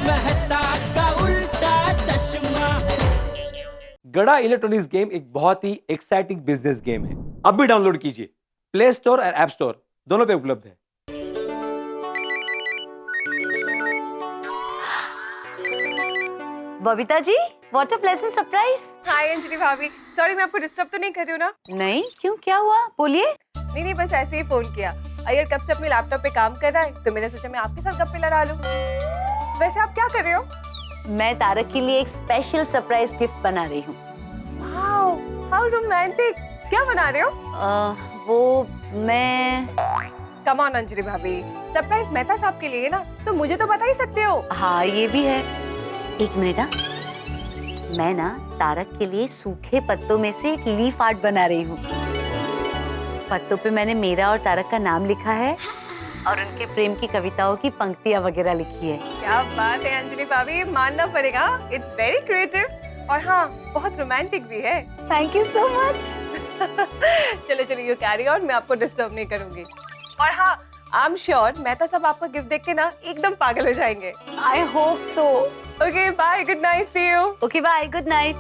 मेहता का उल्टा चश्मा। गड़ा इलेक्ट्रॉनिक्स गेम एक बहुत ही एक्साइटिंग बिजनेस गेम है। अब भी डाउनलोड कीजिए, प्ले स्टोर और ऐप स्टोर दोनों पे उपलब्ध है। बबीता जी, व्हाट अ प्लेजेंट सरप्राइज। हाय अंजलि भाभी, सॉरी मैं आपको डिस्टर्ब तो नहीं कर रही हूँ ना? नहीं, क्यों, क्या हुआ, बोलिए। नहीं बस ऐसे ही फोन किया। अयर कब से अपने लैपटॉप पे काम कर रहा है तो मैंने सोचा मैं आपके साथ गप्पे लड़ा लूं। वैसे आप क्या कर रहे हो? मैं तारक के लिए एक स्पेशल सरप्राइज गिफ्ट बना रही हूँ। Wow, how romantic. क्या बना रहे हो? वो मैं कम ऑन अंजलि भाभी, सरप्राइज मेहता साहब के लिए है ना, तो मुझे तो बता ही सकते हो। हाँ, ये भी है। एक मिनट ना, मैं ना तारक के लिए सूखे पत्तों में से एक लीफ आर्ट बना रही हूँ। पत्तों पे मैंने मेरा और तारक का नाम लिखा है और उनके प्रेम की कविताओं की पंक्तियां वगैरह लिखी है। क्या बात है अंजलि भाभी, मानना पड़ेगा, इट्स वेरी क्रिएटिव और हाँ बहुत रोमांटिक भी है। Thank you so much. चलो चलो यू कैरी ऑन, मैं आपको डिस्टर्ब नहीं करूंगी। और हाँ, आई एम श्योर मेहता साहब आपका गिफ्ट देख के ना एकदम पागल हो जाएंगे। I hope so. Okay bye, good night, see you. Okay bye, good night.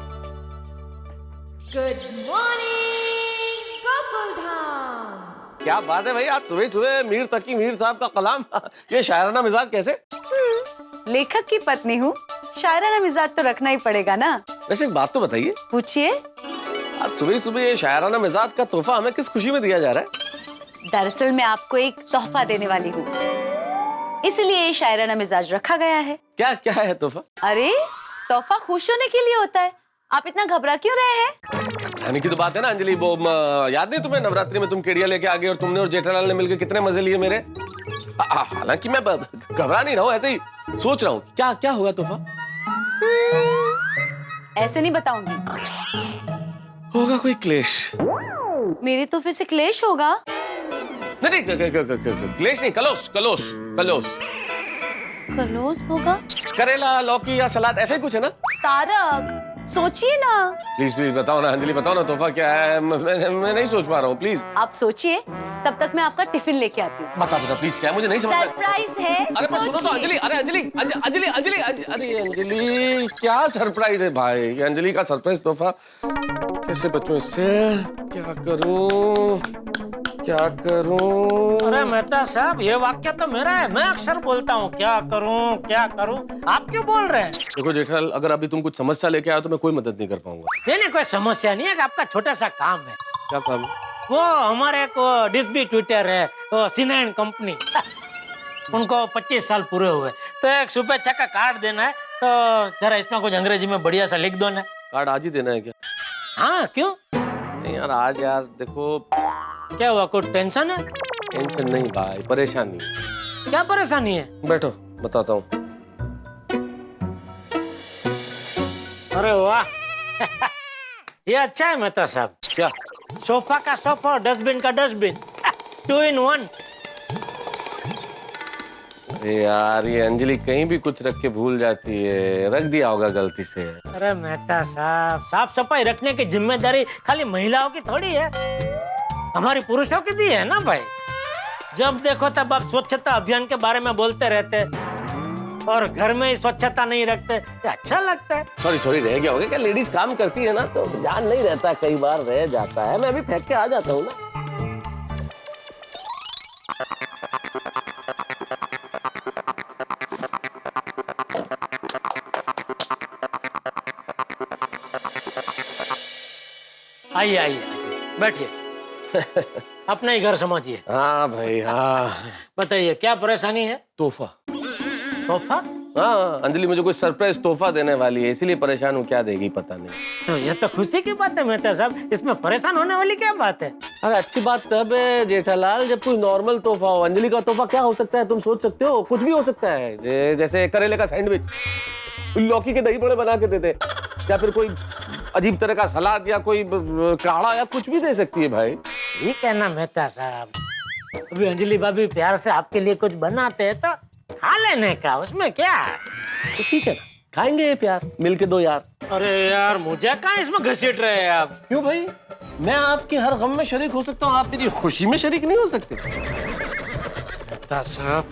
Good morning Gokuldham. क्या बात है भाई, आज सुबह सुबह मीर तकी मीर साहब का कलाम। ये शायराना मिजाज कैसे? लेखक की पत्नी हूँ, शायराना मिजाज तो रखना ही पड़ेगा ना। वैसे एक बात तो बताइए, पूछिए। आज सुबह सुबह ये शायराना मिजाज का तोहफा हमें किस खुशी में दिया जा रहा है? दरअसल मैं आपको एक तोहफा देने वाली हूँ, इसलिए ये शायराना मिजाज रखा गया है। क्या क्या है तोहफा? अरे, तोहफा खुश होने के लिए होता है, आप इतना घबरा क्यों रहे हैं? यानी की तो बात है ना अंजलि, वो याद नहीं तुम्हें नवरात्रि में तुम केड़िया लेके आ गए और तुमने और जेठालाल ने मिलकर कितने मजे लिए मेरे। हालांकि मैं घबरा नहीं रहा हूँ, ऐसे ही सोच रहा हूँ क्या क्या होगा तोहफा। ऐसे नहीं बताऊंगी। होगा कोई क्लेश? मेरे तोहफे से क्लेश होगा? नहीं क्लेश नहीं, कलोश कलोश कलोश। कलोस होगा? करेला, लौकी या सलाद, ऐसा ही कुछ है ना? तारक, सोचिए ना। प्लीज प्लीज बताओ ना अंजलि, बताओ ना तोहफा क्या है। मैं नहीं सोच पा रहा हूँ, प्लीज आप सोचिए, तब तक मैं आपका टिफिन लेके आती हूँ। बता दो ना प्लीज, क्या है मुझे नहीं समझ में। सरप्राइज है। अरे पर सुनो तो अंजलि, अरे अंजलि अंजलि अंजलि अरे अंजलि, क्या सरप्राइज है भाई? ये अंजलि का सरप्राइज तोहफा, कैसे बचूं इससे? क्या करूं क्या करूं? अरे मेहता साहब, ये वाक्य तो मेरा है, मैं अक्सर बोलता हूँ क्या करूँ क्या करूँ, आप क्यों बोल रहे हैं? देखो जेठालाल, अगर अभी तुम कुछ समस्या लेके आए तो मैं कोई मदद नहीं कर पाऊंगा। नहीं कोई समस्या नहीं है, आपका छोटा सा काम है। क्या काम है? वो हमारे एक डिस्ट्रीब्यूटर है, वो सिनाइन कंपनी, उनको 25 साल पूरे हुए, तो एक शुभेच्छा का कार्ड देना है, तो जरा इसमें कुछ अंग्रेजी में बढ़िया सा लिख दो ना। कार्ड आज ही देना है क्या? हाँ, क्यों? नहीं यार, आज यार देखो। क्या हुआ, कोई टेंशन है? टेंशन नहीं भाई, परेशानी। क्या परेशानी है? बैठो बताता हूँ। अरे वाह ये अच्छा है मेहता साहब। क्या? सोफा का सोफा और डस्टबिन का डस्टबिन, 2 in 1। अरे यार, ये अंजलि कहीं भी कुछ रख के भूल जाती है, रख दिया होगा गलती से। अरे मेहता साहब, साफ सफाई रखने की जिम्मेदारी खाली महिलाओं की थोड़ी है, हमारी पुरुषों की भी है ना भाई। जब देखो तब आप स्वच्छता अभियान के बारे में बोलते रहते और घर में ही स्वच्छता नहीं रखते, तो अच्छा लगता है। सॉरी रह गया होगा क्या? लेडीज काम करती है ना तो ध्यान नहीं रहता, कई बार रह जाता है। मैं अभी फेंक के आ जाता हूँ ना। आइए आइए बैठिए, अपना ही घर समझिए। हाँ भाई हाँ। बताइए क्या परेशानी है? तोहफा। तोहफा? हाँ, अंजलि मुझे कोई सरप्राइज तोहफा देने वाली है, इसीलिए परेशान हूँ। क्या देगी पता नहीं। तो ये तो खुशी की बात है मेहता साहब, इसमें परेशान होने वाली क्या बात है? अरे अच्छी बात तब है जेठालाल जब कोई नॉर्मल तोहफा हो। अंजलि का तोहफा क्या हो सकता है तुम सोच सकते हो? कुछ भी हो सकता है, जैसे करेले का सैंडविच, लौकी के दही बड़े बना के दे दे, या फिर कोई अजीब तरह का सलाद या कोई काढ़ा या कुछ भी दे सकती है भाई। ठीक है ना मेहता साहब, अभी अंजलि भाभी प्यार से आपके लिए कुछ बनाते हैं तो खा लेने का, उसमें क्या है? तो ठीक है ना, खाएंगे ये प्यार मिलके दो यार। अरे यार, मुझे कहाँ इसमें घसीट रहे हैं आप? क्यों भाई? मैं आपके हर गम में शरीक हो सकता हूँ, आप मेरी खुशी में शरीक नहीं हो सकते? मेहता साहब,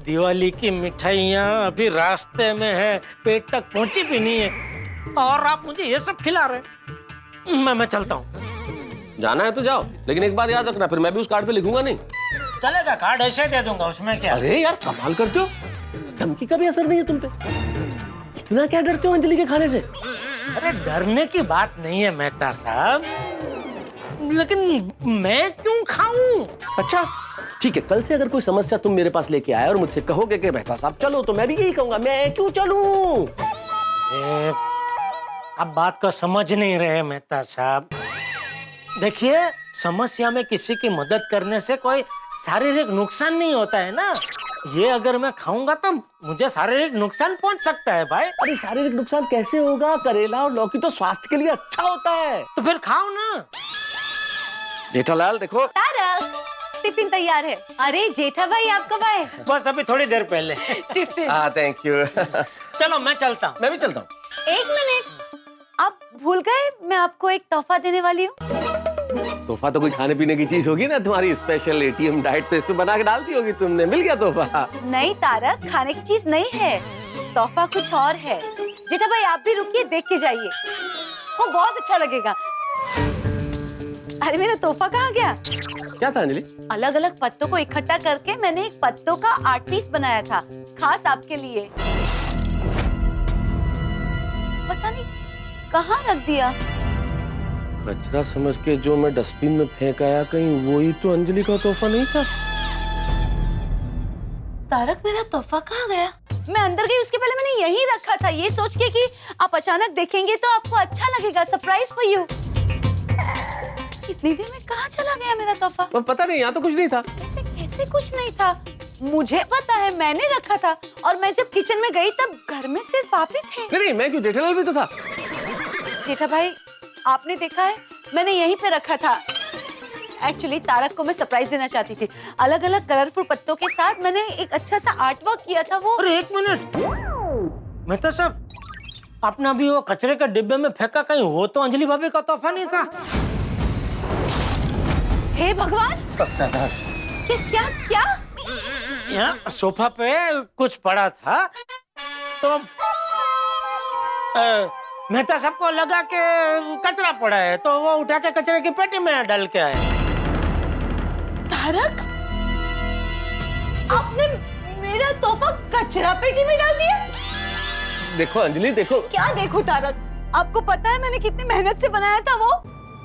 दिवाली की मिठाइयाँ अभी रास्ते में है, पेट तक पहुंची भी नहीं है और आप मुझे ये सब खिला रहे। मैं चलता हूँ। जाना है तो जाओ, लेकिन एक बात याद रखना, फिर मैं भी उस कार्ड पे लिखूंगा नहीं। चलेगा, कार्ड ऐसे दे दूंगा, उसमें क्या। अरे यार कमाल करते हो, धमकी का भी असर नहीं है तुम पे। इतना क्या डरते हो अंजलि के खाने से? अरे डरने की बात नहीं है मेहता साहब, लेकिन मैं क्यों खाऊं? अच्छा ठीक है, कल से अगर कोई समस्या तुम मेरे पास लेके आए और मुझसे कहोगे कि मेहता साहब चलो, तो मैं भी यही कहूंगा, मैं क्यों चलूं? अब बात को समझ नहीं रहे मेहता साहब। देखिए, समस्या में किसी की मदद करने से कोई शारीरिक नुकसान नहीं होता है ना। ये अगर मैं खाऊंगा तो मुझे शारीरिक नुकसान पहुंच सकता है भाई। अरे शारीरिक नुकसान कैसे होगा? करेला और लौकी तो स्वास्थ्य के लिए अच्छा होता है। तो फिर खाओ ना। जेठालाल देखो, तारक, टिफिन तैयार है। अरे जेठा भाई आप कब आए? बस अभी थोड़ी देर पहले। टिफिन। Thank you. चलो मैं चलता हूँ। मैं भी चलता हूँ। एक मिनट, आप भूल गए मैं आपको एक तोहफा देने वाली हूँ। तोहफा तो कोई खाने पीने की चीज होगी ना, तुम्हारी स्पेशल एटीएम डाइट पे इस पे बना के डालती होगी तुमने। मिल गया तोहफा? नहीं तारक, खाने की चीज नहीं है, तोहफा कुछ और है। जेठा भाई आप भी रुकिए, देख के जाइए, वो बहुत अच्छा लगेगा। अरे मेरा तोहफा कहाँ गया? क्या था अंजलि? अलग अलग पत्तों को इकट्ठा करके मैंने एक पत्तों का आर्ट पीस बनाया था, खास आपके लिए। पता नहीं कहाँ रख दिया। कचरा समझ के जो मैं डस्टबिन में फेंक आया, कहीं वही तो अंजलि का तोहफा नहीं था? तारक मेरा तोहफा कहाँ गया? मैं अंदर गई उसके पहले मैंने यहीं रखा था, ये सोच के कि आप अचानक देखेंगे तो आपको अच्छा लगेगा। Surprise for you. इतनी देर में कहाँ चला गया मेरा तोहफा? पता नहीं, यहाँ तो कुछ नहीं था। ऐसे कैसे कुछ नहीं था? मुझे पता है, मैंने रखा था, और मैं जब किचन में गई तब घर में सिर्फ आप ही थे। नहीं, मैं क्यों, जेठालाल भी तो था। जेठा भाई आपने देखा है, मैंने यहीं पे रखा था। एक्चुअली तारक को मैं सरप्राइज देना चाहती थी। अलग अलग कलरफुल पत्तों के साथ मैंने एक अच्छा सा आर्ट वर्क किया था। वो अरे एक मिनट मेहता साहब, आपने अभी वो कचरे के डिब्बे में फेंका, कहीं वो तो अंजलि भाभी का तोहफा नहीं था? हे भगवान, क्या क्या? यहाँ सोफा पे कुछ पड़ा था तो मेहता साहब को लगा कि कचरा पड़ा है, तो वो उठा के कचरे की पेटी में डाल के आए। तारक, आपने मेरा तोहफा कचरा पेटी में डाल दिया? देखो अंजलि, देखो। क्या देखो तारक, आपको पता है मैंने कितनी मेहनत से बनाया था वो?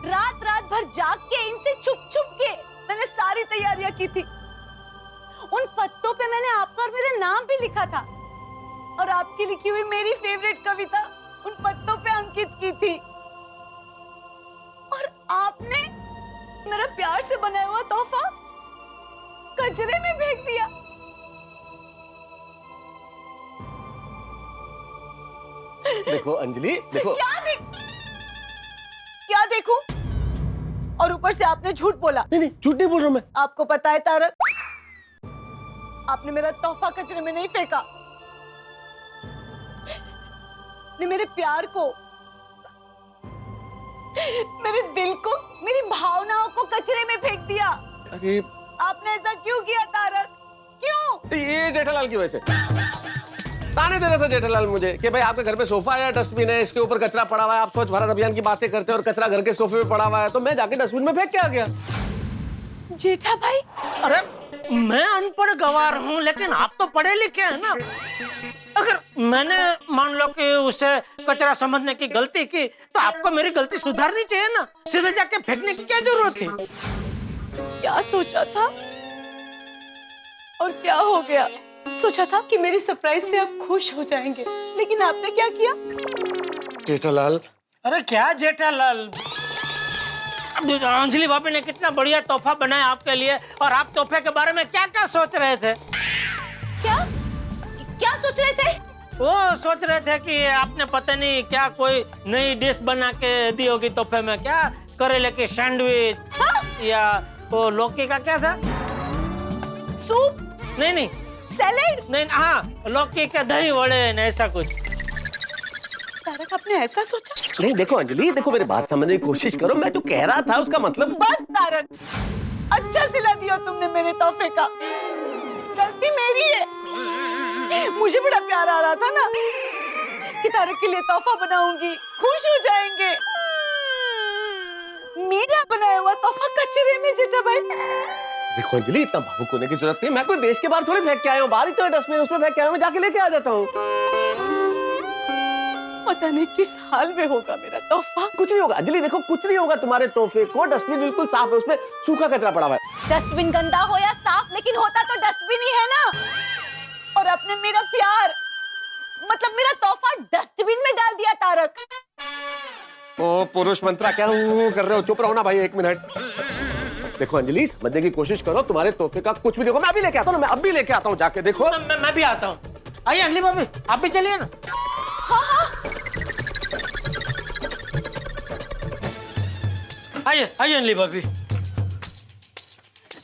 रात रात भर जाग के इनसे छुप छुप के मैंने सारी तैयारियां की थी। उन पत्तों पे मैंने आपका और मेरा नाम भी लिखा था, और आपकी लिखी हुई मेरी फेवरेट कविता उन पत्तों पे अंकित की थी। और आपने मेरा प्यार से बनाया हुआ तोहफा कचरे में फेंक दिया। देखो अंजलि, देखो। क्या देखूं? और ऊपर से आपने झूठ बोला। नहीं, झूठ नहीं बोल रहा हूं मैं। आपको पता है तारक, आपने मेरा तोहफा कचरे में नहीं फेंका, ने मेरे प्यार को, मेरे दिल को, मेरी भावनाओं को कचरे में फेंक दिया। अरे आपने ऐसा क्यों किया तारक? क्यों? ये जेठालाल की वजह से ताने दे रहा था जेठालाल मुझे कि भाई आपके घर पे सोफा है, डस्टबिन है, इसके ऊपर कचरा पड़ा हुआ है, आप स्वच्छ भारत अभियान की बातें करते हैं और कचरा घर के सोफे पे पड़ा हुआ है, तो मैं जाके डस्टबिन में फेंक के आ गया। जेठा भाई, अरे मैं अनपढ़ गवार हूँ, लेकिन आप तो पढ़े लिखे हैं ना। अगर मैंने मान लो कि उसे कचरा समझने की गलती की, तो आपको मेरी गलती सुधारनी चाहिए ना। सीधे जाके फेंकने की क्या जरूरत थी? क्या सोचा था और क्या हो गया? सोचा था कि मेरी सरप्राइज से आप खुश हो जाएंगे, लेकिन आपने क्या किया? जेठालाल। अरे क्या जेठालाल, अंजलि भाभी ने कितना बढ़िया तोहफा बनाया आपके लिए, और आप तोहफे के बारे में क्या क्या सोच रहे थे? क्या सोच रहे थे? वो सोच रहे थे कि आपने पता नहीं क्या कोई नई डिश बना के दी होगी तोहफे में। क्या करेले की सैंडविच, या वो लौकी का क्या था, सूप? नहीं, सैलेड? नहीं, हाँ लौकी के दही वड़े, ऐसा कुछ। तारक, आपने ऐसा सोचा? नहीं देखो अंजलि, देखो मेरी बात समझने की कोशिश करो, मैं जो कह रहा था उसका मतलब। बस तारक, अच्छा सिला दिया तुमने मेरे तोहफे का। गलती मेरी है। मुझे बड़ा प्यार आ रहा था ना कि तारक के लिए तोहफा बनाऊंगी, खुश हो जाएंगे। मेरा बनाया हुआ तोहफा कचरे में जेठा भाई। देखो अंजलि, इतना भावुक होने की जरूरत नहीं। मैं कोई देश के बाहर थोड़ी फेंक के आया हूँ, बाहर ही तो डस्टबिन उसमें फेंक के आया हूँ, मैं जाके लेके आ जाता हूँ। पता नहीं किस हाल में होगा मेरा तोहफा। कुछ नहीं होगा अंजलि, देखो कुछ नहीं होगा तुम्हारे तोहफे को। डस्टबिन बिल्कुल साफ है, उसमें सूखा कचरा पड़ा हुआ है। डस्टबिन गंदा हो या साफ, लेकिन होता तो डस्टबिन ही है ना। और आपने मेरा प्यार, मतलब मेरा तोहफा डस्टबिन में डाल दिया तारक। ओ पुरुष मंत्रा, क्या कर रहे हो? चुप रहो ना भाई, 1 मिनट। देखो अंजलि, समझने की कोशिश करो। तुम्हारे तोहफे का कुछ भी देखो, मैं अभी लेके आता हूँ, मैं अभी लेके आता हूँ, जाके देखो। मैं भी आता हूँ। आइए अंजलि भाभी, आप भी चलिए ना। आइए आइए अंजलि भाभी।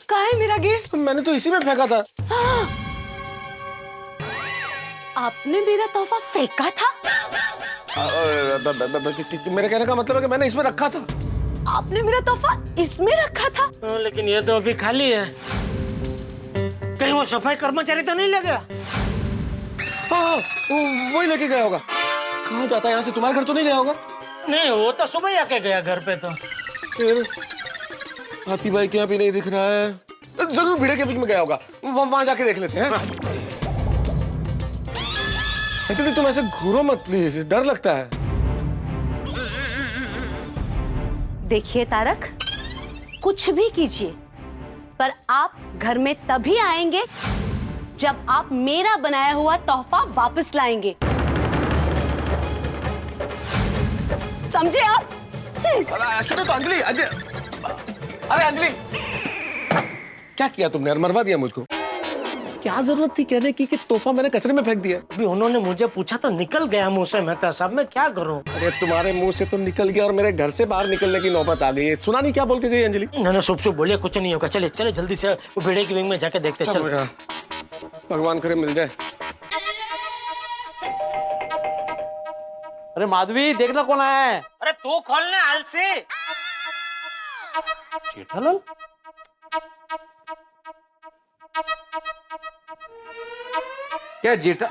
कहाँ है मेरा गिफ्ट? मैंने तो इसी में फेंका था। आपने मेरा तोहफा फेंका था? मेरे कहने का मतलब है कि मैंने इसमें रखा था। आपने मेरा तोहफा इसमें रखा था? लेकिन ये तो अभी खाली है। कहीं वो सफाई कर्मचारी तो नहीं ले गया? हाँ, वही लेके गया होगा। कहाँ जाता है यहाँ से? तुम्हारे घर तो नहीं गया होगा? नहीं, वो तो सुबह ही आके गया घर पे। तो फिर हाथी भाई के यहाँ भी नहीं दिख रहा है। जरूर भिड़े के बीच में गया होगा, वहां जाके देख लेते हैं। अंजलि तुम ऐसे घूरो मत प्लीज, डर लगता है। देखिए तारक, कुछ भी कीजिए, पर आप घर में तभी आएंगे जब आप मेरा बनाया हुआ तोहफा वापस लाएंगे, समझे आप? सुनो तो अंजलि, अरे अंजलि, क्या किया तुमने यार? मरवा दिया मुझको। क्या जरूरत थी कहने की कि तोहफा मैंने कचरे में फेंक दिया? अभी उन्होंने मुझे पूछा तो निकल गया मुंह से। मेहता साहब, मैं क्या करूं? अरे तुम्हारे मुंह से तो निकल गया और मेरे घर से बाहर निकलने की नौबत आ गई है। सुना नहीं क्या बोल के गई अंजलि? मैंने शुभ बोलिए कुछ नहीं होगा। चले चले जल्दी से वो भेड़े की विंग में जाके देखते। चल बेटा, भगवान करे मिल जाए। अरे माधवी, देखना कौन आया है? अरे तू खोलने आलसी। जेठालाल? क्या जेठा?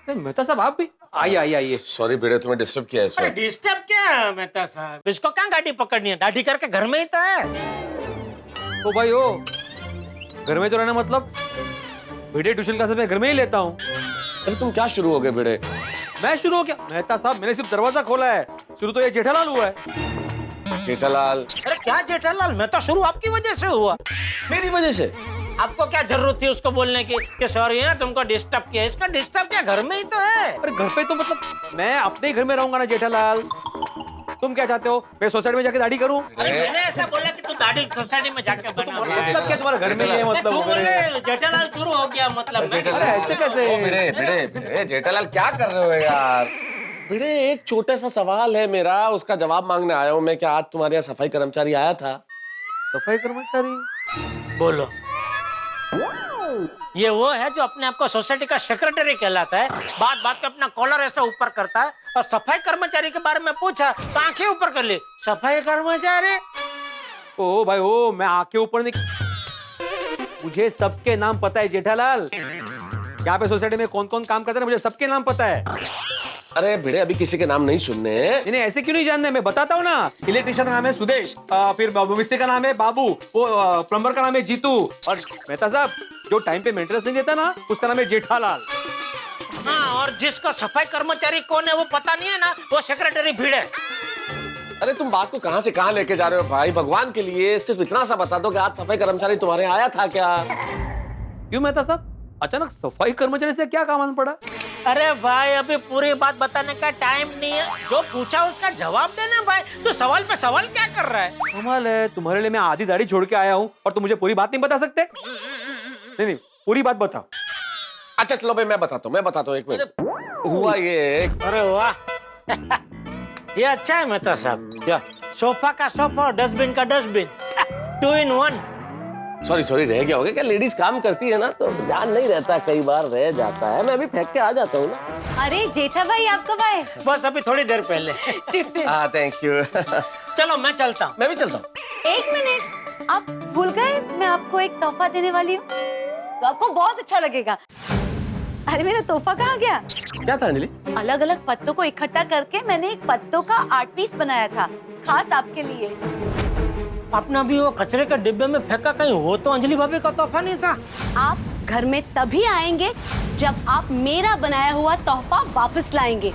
मेहता साहब आप भी? आइए आइए आइए। सॉरी बेटे, तुम्हें डिस्टर्ब किया है इस अरे वक्त। डिस्टर्ब क्या है मेहता साहब? इसको क्या गाड़ी पकड़नी है? दाढ़ी करके घर में ही तो है। ओ भाई ओ, घर में तो रहना मतलब बेटे ट्यूशन का समय घर में ही लेता हूँ। अरे तुम क्या शुरू हो गए बेटे? मैं शुरू हो गया? मेहता साहब, मैंने सिर्फ दरवाजा खोला है, शुरू तो ये जेठालाल हुआ है। जेठालाल? अरे क्या जेठालाल, मैं तो शुरू आपकी वजह से हुआ। मेरी वजह से? आपको क्या जरूरत थी उसको बोलने की कि सॉरी है तुमको डिस्टर्ब किया? इसका डिस्टर्ब क्या, घर में ही तो है। अरे घर पे तो मतलब मैं अपने ही घर में रहूंगा ना जेठालाल। तुम क्या चाहते हो, मैं सोसाइटी में जाके दाढ़ी करूं? अरे मैंने ऐसा बोला कि तू दाढ़ी सोसाइटी में जाके बना। मतलब क्या तुम्हारे घर में ही है मतलब? तू बोले जेठालाल शुरू हो गया मतलब। अरे ऐसे कैसे? ओ भिड़े भिड़े भिड़े, जेठालाल क्या कर रहे हो यार? भिड़े, एक छोटा सा सवाल है मेरा, उसका जवाब मांगने आया हूँ मैं। क्या आज तुम्हारे यहाँ सफाई कर्मचारी आया था? सफाई कर्मचारी? बोलो। ये वो है जो अपने आप को सोसाइटी का सेक्रेटरी कहलाता है, बात बात पे अपना कॉलर ऐसा ऊपर करता है, और सफाई कर्मचारी के बारे में पूछा तो आंखें ऊपर कर ली। सफाई कर्मचारी? ओ भाई ओ, मैं आंखें ऊपर नहीं, मुझे सबके नाम पता है जेठालाल। यहाँ पे सोसाइटी में कौन कौन काम करता है मुझे सबके नाम पता है। अरे भिड़े, अभी किसी के नाम नहीं सुनने हैं। नहीं ऐसे क्यों नहीं जानते, मैं बताता हूँ ना। इलेक्ट्रिशियन का नाम है सुदेश, फिर मिस्त्री का नाम है बाबू, वो प्लम्बर का नाम है जीतू, और मेहता साहब जो टाइम पे मेंटेनेंस नहीं देता ना, उसका नाम है जेठालाल। हाँ, और जिसका सफाई कर्मचारी कौन है वो पता नहीं है ना, वो सेक्रेटरी भिड़े। अरे तुम बात को कहां से कहां लेके जा रहे हो भाई? भगवान के लिए सिर्फ इतना सा बता दो कि आज सफाई कर्मचारी तुम्हारे यहाँ आया था क्या? क्यों मेहता साहब, अचानक सफाई कर्मचारी से क्या काम आना पड़ा? अरे भाई, अभी पूरी बात बताने का टाइम नहीं है। जो पूछा उसका जवाब देना भाई। तो सवाल पे सवाल क्या कर रहा है? कमाल है, तुम्हारे लिए मैं आधी दाढ़ी छोड़ के आया हूँ और तुम मुझे पूरी बात नहीं बता सकते? नहीं पूरी बात बताओ। अच्छा चलो भाई, मैं बताता हूँ 1 मिनट। हुआ ये, अरे वाह ये अच्छा है मेहता साहब। क्या सोफा का सोफा और डस्टबिन का डस्टबिन, 2 in 1। सॉरी रह गया होगा क्या? लेडीज काम करती है ना तो ध्यान नहीं रहता, कई बार रह जाता है। मैं अभी फेंक के आ जाता हूँ ना। अरे जेठा भाई, आप कब आए? बस अभी थोड़ी देर पहले। हाँ थैंक यू। चलो मैं चलता हूँ। मैं भी चलता हूँ। 1 मिनट, आप भूल गए मैं आपको एक तोहफा देने वाली हूँ, तो आपको बहुत अच्छा लगेगा। अरे मेरा तोहफा कहाँ गया? क्या था अंजलि? अलग अलग पत्तों को इकट्ठा करके मैंने एक पत्तों का आर्ट पीस बनाया था, खास आपके लिए। आपने अभी वो कचरे के डिब्बे में फेंका, कहीं वो तो अंजलि भाभी का तोहफा नहीं था। आप घर में तभी आएंगे जब आप मेरा बनाया हुआ तोहफा वापस लाएंगे। हो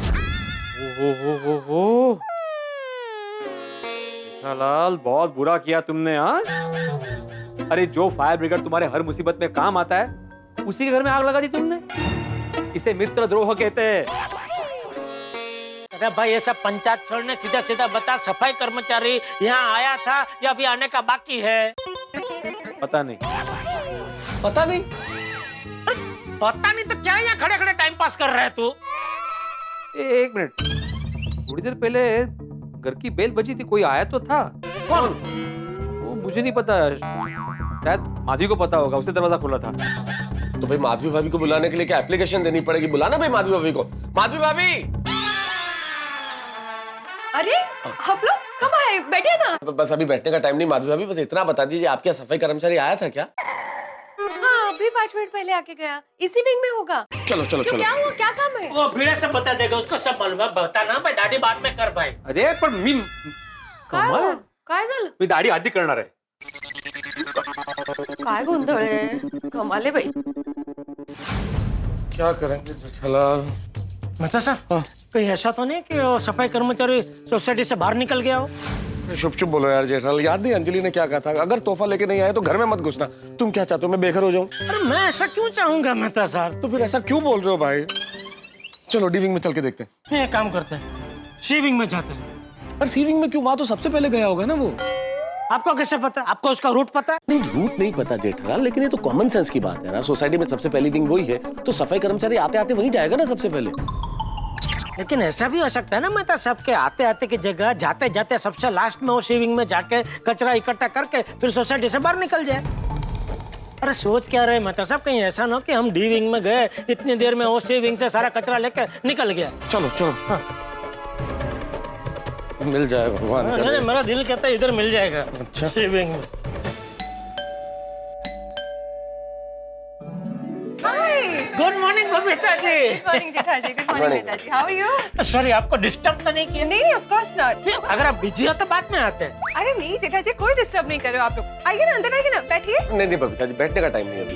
जेठालाल, बहुत बुरा किया तुमने। हाँ, अरे जो फायर ब्रिगेड तुम्हारे हर मुसीबत में काम आता है, उसी के घर में आग लगा दी तुमने। इसे मित्रद्रोह कहते हैं। अरे भाई ये सब पंचायत छोड़ने सीधा सीधा बता, सफाई कर्मचारी यहाँ आया था या अभी आने का बाकी है? पता नहीं। पता नहीं? पता नहीं तो क्या यहाँ खड़े खड़े टाइम पास कर रहे है तू? एक मिनट, थोड़ी देर पहले घर की बेल बजी थी, कोई आया तो था। कौन? वो मुझे नहीं पता, शायद माधवी को पता होगा, उसने दरवाजा खोला था। तो भाई माधवी भाभी को बुलाने के लिए क्या एप्लीकेशन देनी पड़ेगी? बुलाना भाई माधवी भाभी को। माधवी भाभी! अरे आप लोग कब आए? बैठे ना। बस अभी बैठने का टाइम नहीं माधवी भाभी, बस इतना बता दीजिए आपके यहाँ सफाई कर्मचारी आया था क्या? हाँ अभी 5 मिनट पहले आके गया, इसी विंग में होगा। चलो चलो क्यों, चलो। क्या हुआ, क्या काम है? वो भीड़े से बता देगा, उसको सब मालूम है। बता ना भाई, दाढ़ी बाद में कर भाई। अरे पर मी काय हो? काय झालं? मी दाढी आधी करणार आहे। काय गोंधळ आहे? कमाल आहे बाई। क्या करेंगे जेठालाल? मेहता साहब, कहीं ऐसा तो नहीं कि वो सफाई कर्मचारी सोसाइटी से बाहर निकल गया हो? चुप चुप बोलो यार जेठालाल, याद नहीं अंजलि ने क्या कहा था? अगर तोहफा लेके नहीं आए तो घर में मत घुसना। तुम क्या चाहते हो, मैं बेघर हो जाऊं? अरे मैं ऐसा क्यों चाहूंगा मेहता साहब? तो फिर ऐसा क्यों बोल रहे हो भाई? चलो डीविंग में चल के देखते हैं। ये काम करते हैं, शेविंग में जाते हैं। अरे सीविंग में क्यों? वहां तो सबसे पहले गया होगा ना वो। आपको कैसे पता? आपको उसका रूट पता है? नहीं रूट नहीं पता जेठालाल, लेकिन ये तो कॉमन सेंस की बात है ना। सोसाइटी में सबसे पहली विंग वही है, तो सफाई कर्मचारी आते आते वही जाएगा ना सबसे पहले। लेकिन ऐसा भी हो सकता है ना मेहता साहब के आते आते की जगह जाते जाते सबसे लास्ट में वो शेविंग में जाके कचरा इकट्ठा करके फिर सोसाइटी से बाहर निकल जाए। अरे सोच क्या रहे मेहता साहब, कहीं ऐसा ना हो कि हम डी विंग में गए, इतनी देर में वो शेविंग से सारा कचरा लेके निकल गया। चलो चलो। हाँ। मिल जाए भगवान करे। नहीं, मेरा दिल कहता है इधर मिल जाएगा। अच्छा। शेविंग में। Good morning Babita ji. Good morning, Jethaji. Good morning, Netaji. How are you? Sorry, आपको डिस्टर्ब तो नहीं किया? नहीं, of course not. नहीं, अगर आप बिजी हो तो बाद में आते हैं। अरे नहीं जेठाजी, कोई डिस्टर्ब नहीं कर रहे हो आप लोग। आइए ना, अंदर आइए ना, बैठिए। नहीं नहीं बबीता जी, बैठने का टाइम नहीं अभी।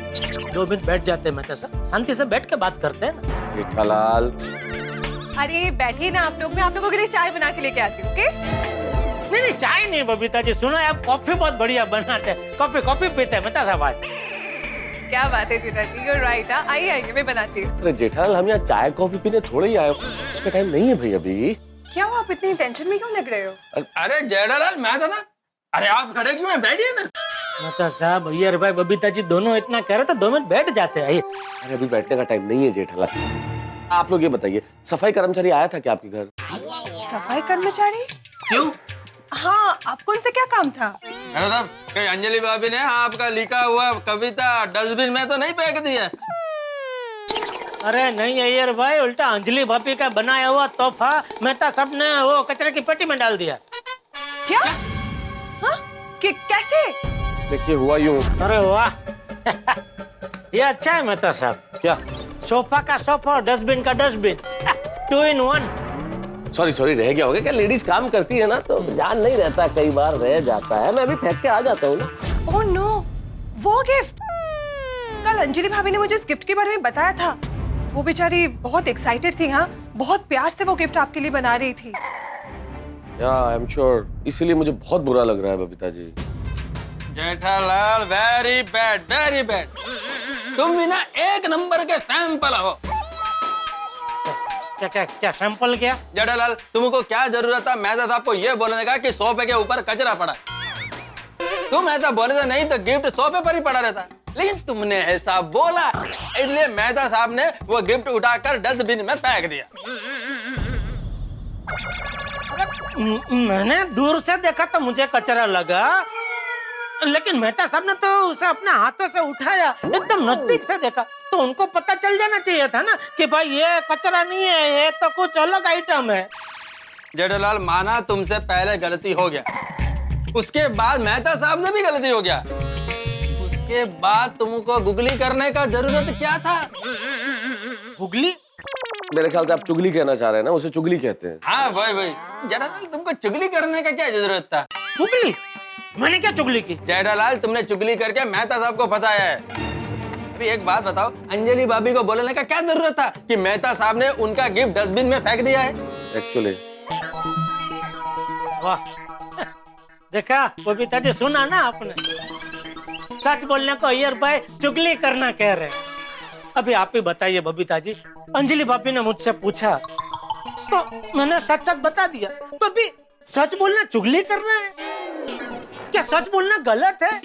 2 मिनट बैठ जाते हैं मेहता साहब, शांति से बैठ के बात करते हैं ना। जेठालाल अरे बैठिए ना आप लोग, मैं आप लोगों के लिए चाय बना के लेके आती हूँ, ओके? नहीं नहीं, चाय नहीं बबीता जी, सुनो आप कॉफी बहुत बढ़िया बनाते हैं। कॉफी पीते हैं मेहता साहब आज। क्या बात है जेठाजी, you're right, हाँ? आइए आइए, मैं बनाती हूँ। अरे जेठालाल, हम यहाँ चाय कॉफी पीने थोड़े ही आए हो, उसका टाइम नहीं है भाई अभी। क्या हुआ, आप इतनी टेंशन में क्यों लग रहे हो? अरे जेठालाल, मैं था ना। अरे आप खड़े क्यों हैं? बैठिए ना। मेहता साहब, अय्यर भाई, बबीता जी दोनों इतना कह रहे तो 2 मिनट बैठ जाते हैं। आइए। अरे अभी बैठने का टाइम नहीं है जेठालाल। आप लोग ये बताइए, सफाई कर्मचारी आया था क्या आपके घर? सफाई कर्मचारी? क्यों? हाँ, आपको उनसे क्या काम था? अरे साहब, कहीं अंजलि भाभी ने आपका लिखा हुआ कविता डस्टबिन में तो नहीं फेंक दिया? अरे नहीं अय्यर भाई, उल्टा अंजलि भाभी का बनाया हुआ तोहफा मेहता साहब ने वो कचरे की पेटी में डाल दिया। क्या? हाँ? कैसे? देखिए हुआ यूं। अरे वाह ये अच्छा है मेहता साहब। क्या? सोफा का सोफा और डस्टबिन का डस्टबिन, 2 in 1। सॉरी रह गया होगा क्या? लेडीज काम करती है ना तो ध्यान नहीं रहता, कई बार रह जाता है। मैं अभी फेंक के आ जाता हूँ ना। ओह नो, वो गिफ्ट! कल अंजलि भाभी ने मुझे इस गिफ्ट के बारे में बताया था। वो बेचारी बहुत एक्साइटेड थी, हाँ, बहुत प्यार से वो गिफ्ट आपके लिए बना रही थी। आई एम श्योर, इसीलिए मुझे बहुत बुरा लग रहा है Babita ji. Jethalal, very bad, very bad. तुम भी ना 1 नंबर के सैंपल हो। क्या सैंपल क्या? जेठालाल, तुमको क्या जरूरत था मेहता साहब को ये बोलने का कि सोफे के ऊपर कचरा पड़ा? तुम ऐसा बोले तो नहीं तो गिफ्ट सोफे पर ही पड़ा रहता, लेकिन तुमने ऐसा बोला, इसलिए मेहता साहब ने वो गिफ्ट उठाकर डस्टबिन में फेंक दिया। मैंने दूर से देखा तो मुझे कचरा लगा, लेकिन मेहता साहब ने तो उसे अपने हाथों से उठाया, एकदम नजदीक से देखा, तो उनको पता चल जाना चाहिए था ना कि भाई ये कचरा नहीं है, ये तो कुछ अलग आइटम है। जेठालाल, माना तुमसे पहले गलती हो गया, उसके बाद मेहता साहब से भी गलती हो गया, उसके बाद तुमको गुगली करने का जरूरत क्या था? हुगली? मेरे ख्याल से आप चुगली कहना चाह रहे हैं ना, उसे चुगली कहते हैं। हाँ भाई भाई, जेठालाल तुमको चुगली करने का क्या जरूरत था? चुगली? मैंने क्या चुगली की? जेठालाल तुमने चुगली करके मेहता साहब को फंसाया है। अभी एक बात बताओ, अंजलि भाभी को बोलने का क्या जरूरत था कि मेहता साहब ने उनका गिफ्ट डस्टबिन में फेंक दिया है? एक्चुअली वाह, देखा बबीता जी, सुना ना आपने? सच बोलने को अय्यर भाई चुगली करना कह रहे हैं। अभी आप ही बताइए बबीता जी, अंजलि भाभी ने मुझसे पूछा तो मैंने सच सच बता दिया, तो अभी सच बोलना चुगली करना है? क्या सच बोलना गलत है?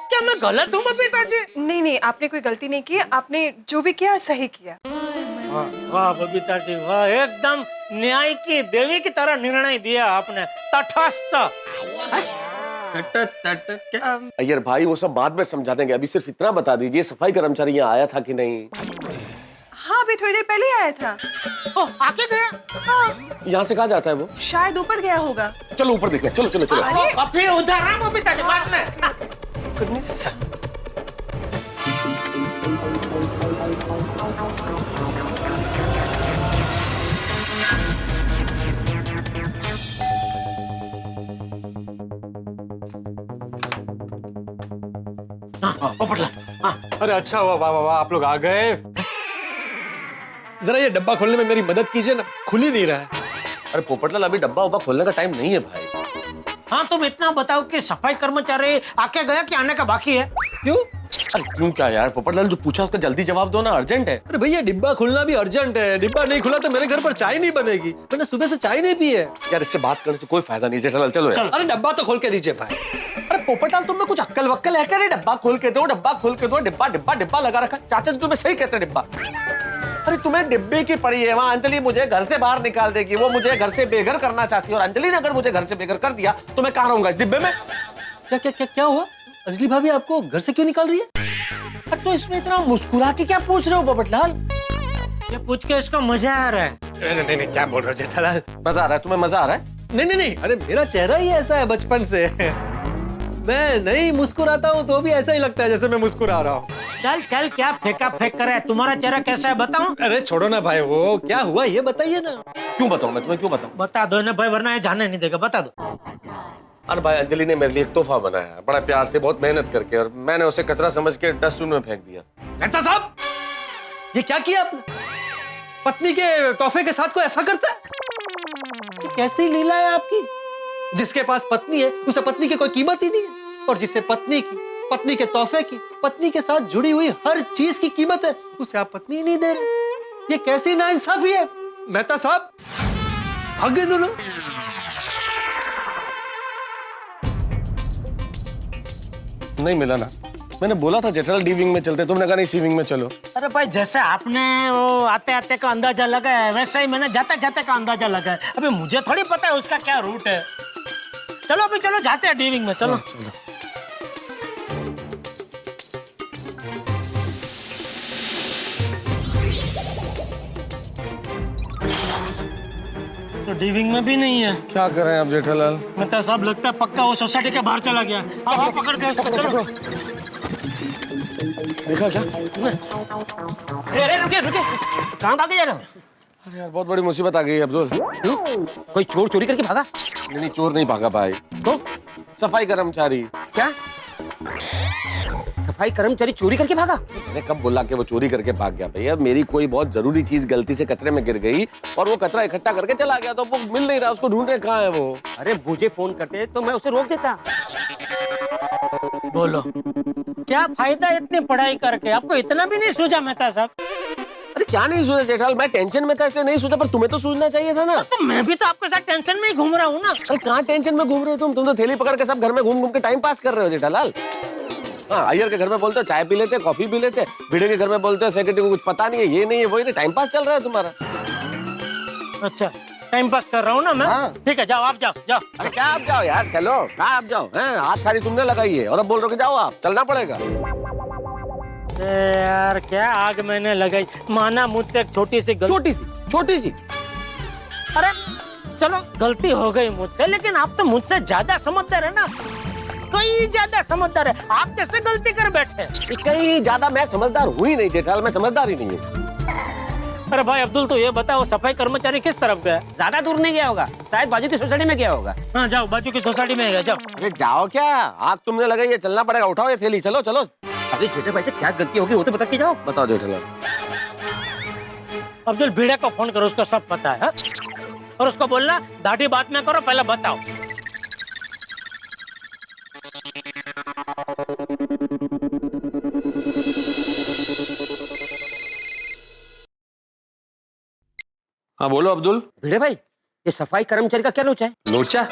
क्या मैं गलत हूँ बबीता जी? नहीं नहीं, आपने कोई गलती नहीं की, आपने जो भी किया सही किया। वाह वाह बबीता जी वाह, एकदम न्याय की देवी की तरह निर्णय दिया आपने, तटस्थ। तट क्या? अय्यर भाई वो सब बाद में समझा देंगे, अभी सिर्फ इतना बता दीजिए सफाई कर्मचारी यहाँ आया था कि नहीं? हाँ, अभी थोड़ी देर पहले ही आया था। ओ, आके गया? हाँ, यहाँ से कहाँ जाता है वो? शायद ऊपर गया होगा। चलो ऊपर देखते हैं, चलो चलो चलो। अरे अब फिर उधर है बबीता जी बाद में। गुडनेस। हाँ, पोपटलाल, हाँ। अरे अच्छा हुआ, वाह वाह वाह, आप लोग आ गए। जरा ये डब्बा खोलने में मेरी मदद कीजिए ना, खुल ही नहीं रहा है। अरे पोपटलाल अभी डब्बा उब्बा खोलने का टाइम नहीं है भाई। हाँ, तुम इतना बताओ कि सफाई कर्मचारी आके गया कि आने का बाकी है? क्यों? अरे क्यों क्या यार, पोपटलाल जो पूछा उसका जल्दी जवाब दो ना, अर्जेंट है। अरे भैया डिब्बा खुलना भी अर्जेंट है, डिब्बा नहीं खुला तो मेरे घर पर चाय नहीं बनेगी। मैंने सुबह से चाय नहीं पी है। यार इससे बात करने से कोई फायदा नहीं, जेठालाल चलो यार। अरे डब्बा तो खोल के दीजिए भाई। अरे पोपटलाल तुम में कुछ अक्कल वक्कल है क्या? डब्बा खोल के दो, डब्बा खोल के दो, डिब्बा डिब्बा डिब्बा लगा रखा। चाचा तुम्हें सही कहते हैं डिब्बा। अरे तुम्हें डिब्बे की पड़ी है, वहाँ अंजलि मुझे घर से बाहर निकाल देगी, वो मुझे घर से बेघर करना चाहती है, और अंजलि ने अगर मुझे घर से बेघर कर दिया तो मैं कहाँ रहूंगा, इस डिब्बे में? क्या क्या क्या क्या हुआ? अंजलि भाभी आपको घर से क्यों निकाल रही है? अरे तो इसमें इतना मुस्कुरा के क्या पूछ रहे हो पोपटलाल? ये पूछ के इसको मजा आ रहा है। नहीं नहीं, क्या बोल रहे हो जेठालाल? मजा आ रहा है तुम्हें? मजा आ रहा है? नहीं नहीं नहीं, अरे मेरा चेहरा ही ऐसा है बचपन से। मैं नहीं मुस्कुराता हूँ तो भी ऐसा ही लगता है जैसे मैं मुस्कुरा रहा हूँ। चल चल, क्या फेंका फेंक करे? तुम्हारा चेहरा कैसा है बताऊं? अरे छोड़ो ना भाई, वो क्या हुआ ये बताइए ना। क्यों बताऊं मैं तुम्हें, क्यों बताऊं? बता दो ना भाई, वरना ये जाने नहीं देगा, बता दो। अरे भाई अंजलि ने मेरे लिए एक तोहफा बनाया है, बड़ा प्यार से, बहुत मेहनत करके, और मैंने उसे कचरा समझ के डस्टबिन में फेंक दिया। मेहता साहब, ये क्या किया आपने? पत्नी के तोहफे के साथ कोई ऐसा करता है? ये कैसी लीला है आपकी? जिसके पास पत्नी है उसे पत्नी की कोई कीमत ही नहीं है, और जिससे पत्नी की, पत्नी के तोहफे की, पत्नी के साथ जुड़ी हुई हर चीज की कीमत है, उसे आप पत्नी ही नहीं दे रहे। ये कैसी नाइंसाफी है? मेहता साहब भाग गए दोनों। नहीं मिला ना, मैंने बोला था जेठालाल डी विंग में चलते, तुमने कहा नहीं सी विंग में चलो। अरे भाई, जैसे आपने वो आते आते का अंदाजा लगाया है, वैसे ही मैंने जाते जाते का अंदाजा लगाया। अभी मुझे थोड़ी पता है उसका क्या रूट है। चलो अभी चलो, जाते हैं डी विंग में, चलो। तो डी विंग में भी नहीं है। क्या करें अब जेठालाल? मतलब सब लगता है पक्का वो सोसाइटी के बाहर चला गया। आप पकड़ के उसको, चलो। देखा क्या? अरे रुके रुके, कहाँ भागे जा रहे हो? अरे यार बहुत बड़ी मुसीबत आ गई अब्दुल। कोई चोर चोरी करके भागा? नहीं चोर नहीं भागा भाई, तो सफाई कर्मचारी। क्या सफाई कर्मचारी चोरी करके भागा? मैंने कब बोला कि वो चोरी करके भाग गया? भैया मेरी कोई बहुत जरूरी चीज गलती से कचरे में गिर गई और वो कचरा इकट्ठा करके चला गया, तो वो मिल नहीं रहा, उसको ढूंढ रहे कहाँ है वो। अरे मुझे फोन करते तो मैं उसे रोक देता। बोलो क्या फायदा इतनी पढ़ाई करके? आपको इतना भी नहीं सूझा मेहता साहब? अरे क्या नहीं सूझा जेठालाल, मैं टेंशन में था इसलिए नहीं सूझा, पर तुम्हें तो सूझना चाहिए था ना। तो मैं भी तो आपके साथ टेंशन में ही घूम रहा हूँ ना। अरे कहाँ टेंशन में घूम रहे हो तुम तो थैली पकड़ के सब घर में घूम घूम के टाइम पास कर रहे हो जेठालाल। हाँ, अय्यर के घर में बोलते हो चाय पी लेते, कॉफी पी लेते, भिड़े के घर में बोलते हो सेक्रेटरी को कुछ पता नहीं है, ये नहीं है, वही नहीं, टाइम पास चल रहा है तुम्हारा। अच्छा टाइम पास कर रहा हूँ ना मैं। हाँ। ठीक है, जाओ आप, जाओ जाओ। अरे क्या आप जाओ यार, चलो कहाँ आप जाओ, हैं हाथ थाली तुमने लगाई है और अब बोल रहे हो कि जाओ आप, चलना पड़ेगा। यार क्या आग मैंने लगाई, माना मुझसे एक छोटी सी छोटी सी। अरे चलो गलती हो गई मुझसे, लेकिन आप तो मुझसे ज्यादा समझदार है ना, कई ज्यादा समझदार है। आप कैसे गलती कर बैठे? कहीं ज्यादा मैं समझदार हुई नहीं जेठालाल, मैं समझदार ही नहीं हूँ। अरे भाई अब्दुल, तो ये बताओ सफाई कर्मचारी किस तरफ गया? ज्यादा दूर नहीं गया होगा, शायद बाजू की सोसाइटी में गया होगा। हाँ जाओ, बाजू की सोसाइटी में गया, जाओ। अरे जाओ क्या, आग तुमने लगाई है, चलना पड़ेगा। उठाओ ये थैली, चलो चलो। अरे जेठा भाई से क्या गलती होगी वो तो बता के जाओ। बताओ जेठालाल। अब्दुल, भिड़े को फोन करो, उसको सब पता है, हाँ? और उसको बोलना दाढ़ी बात में करो, पहले बताओ। हाँ बोलो अब्दुल। भिड़े भाई, ये सफाई कर्मचारी का क्या लोचा है? लोचा?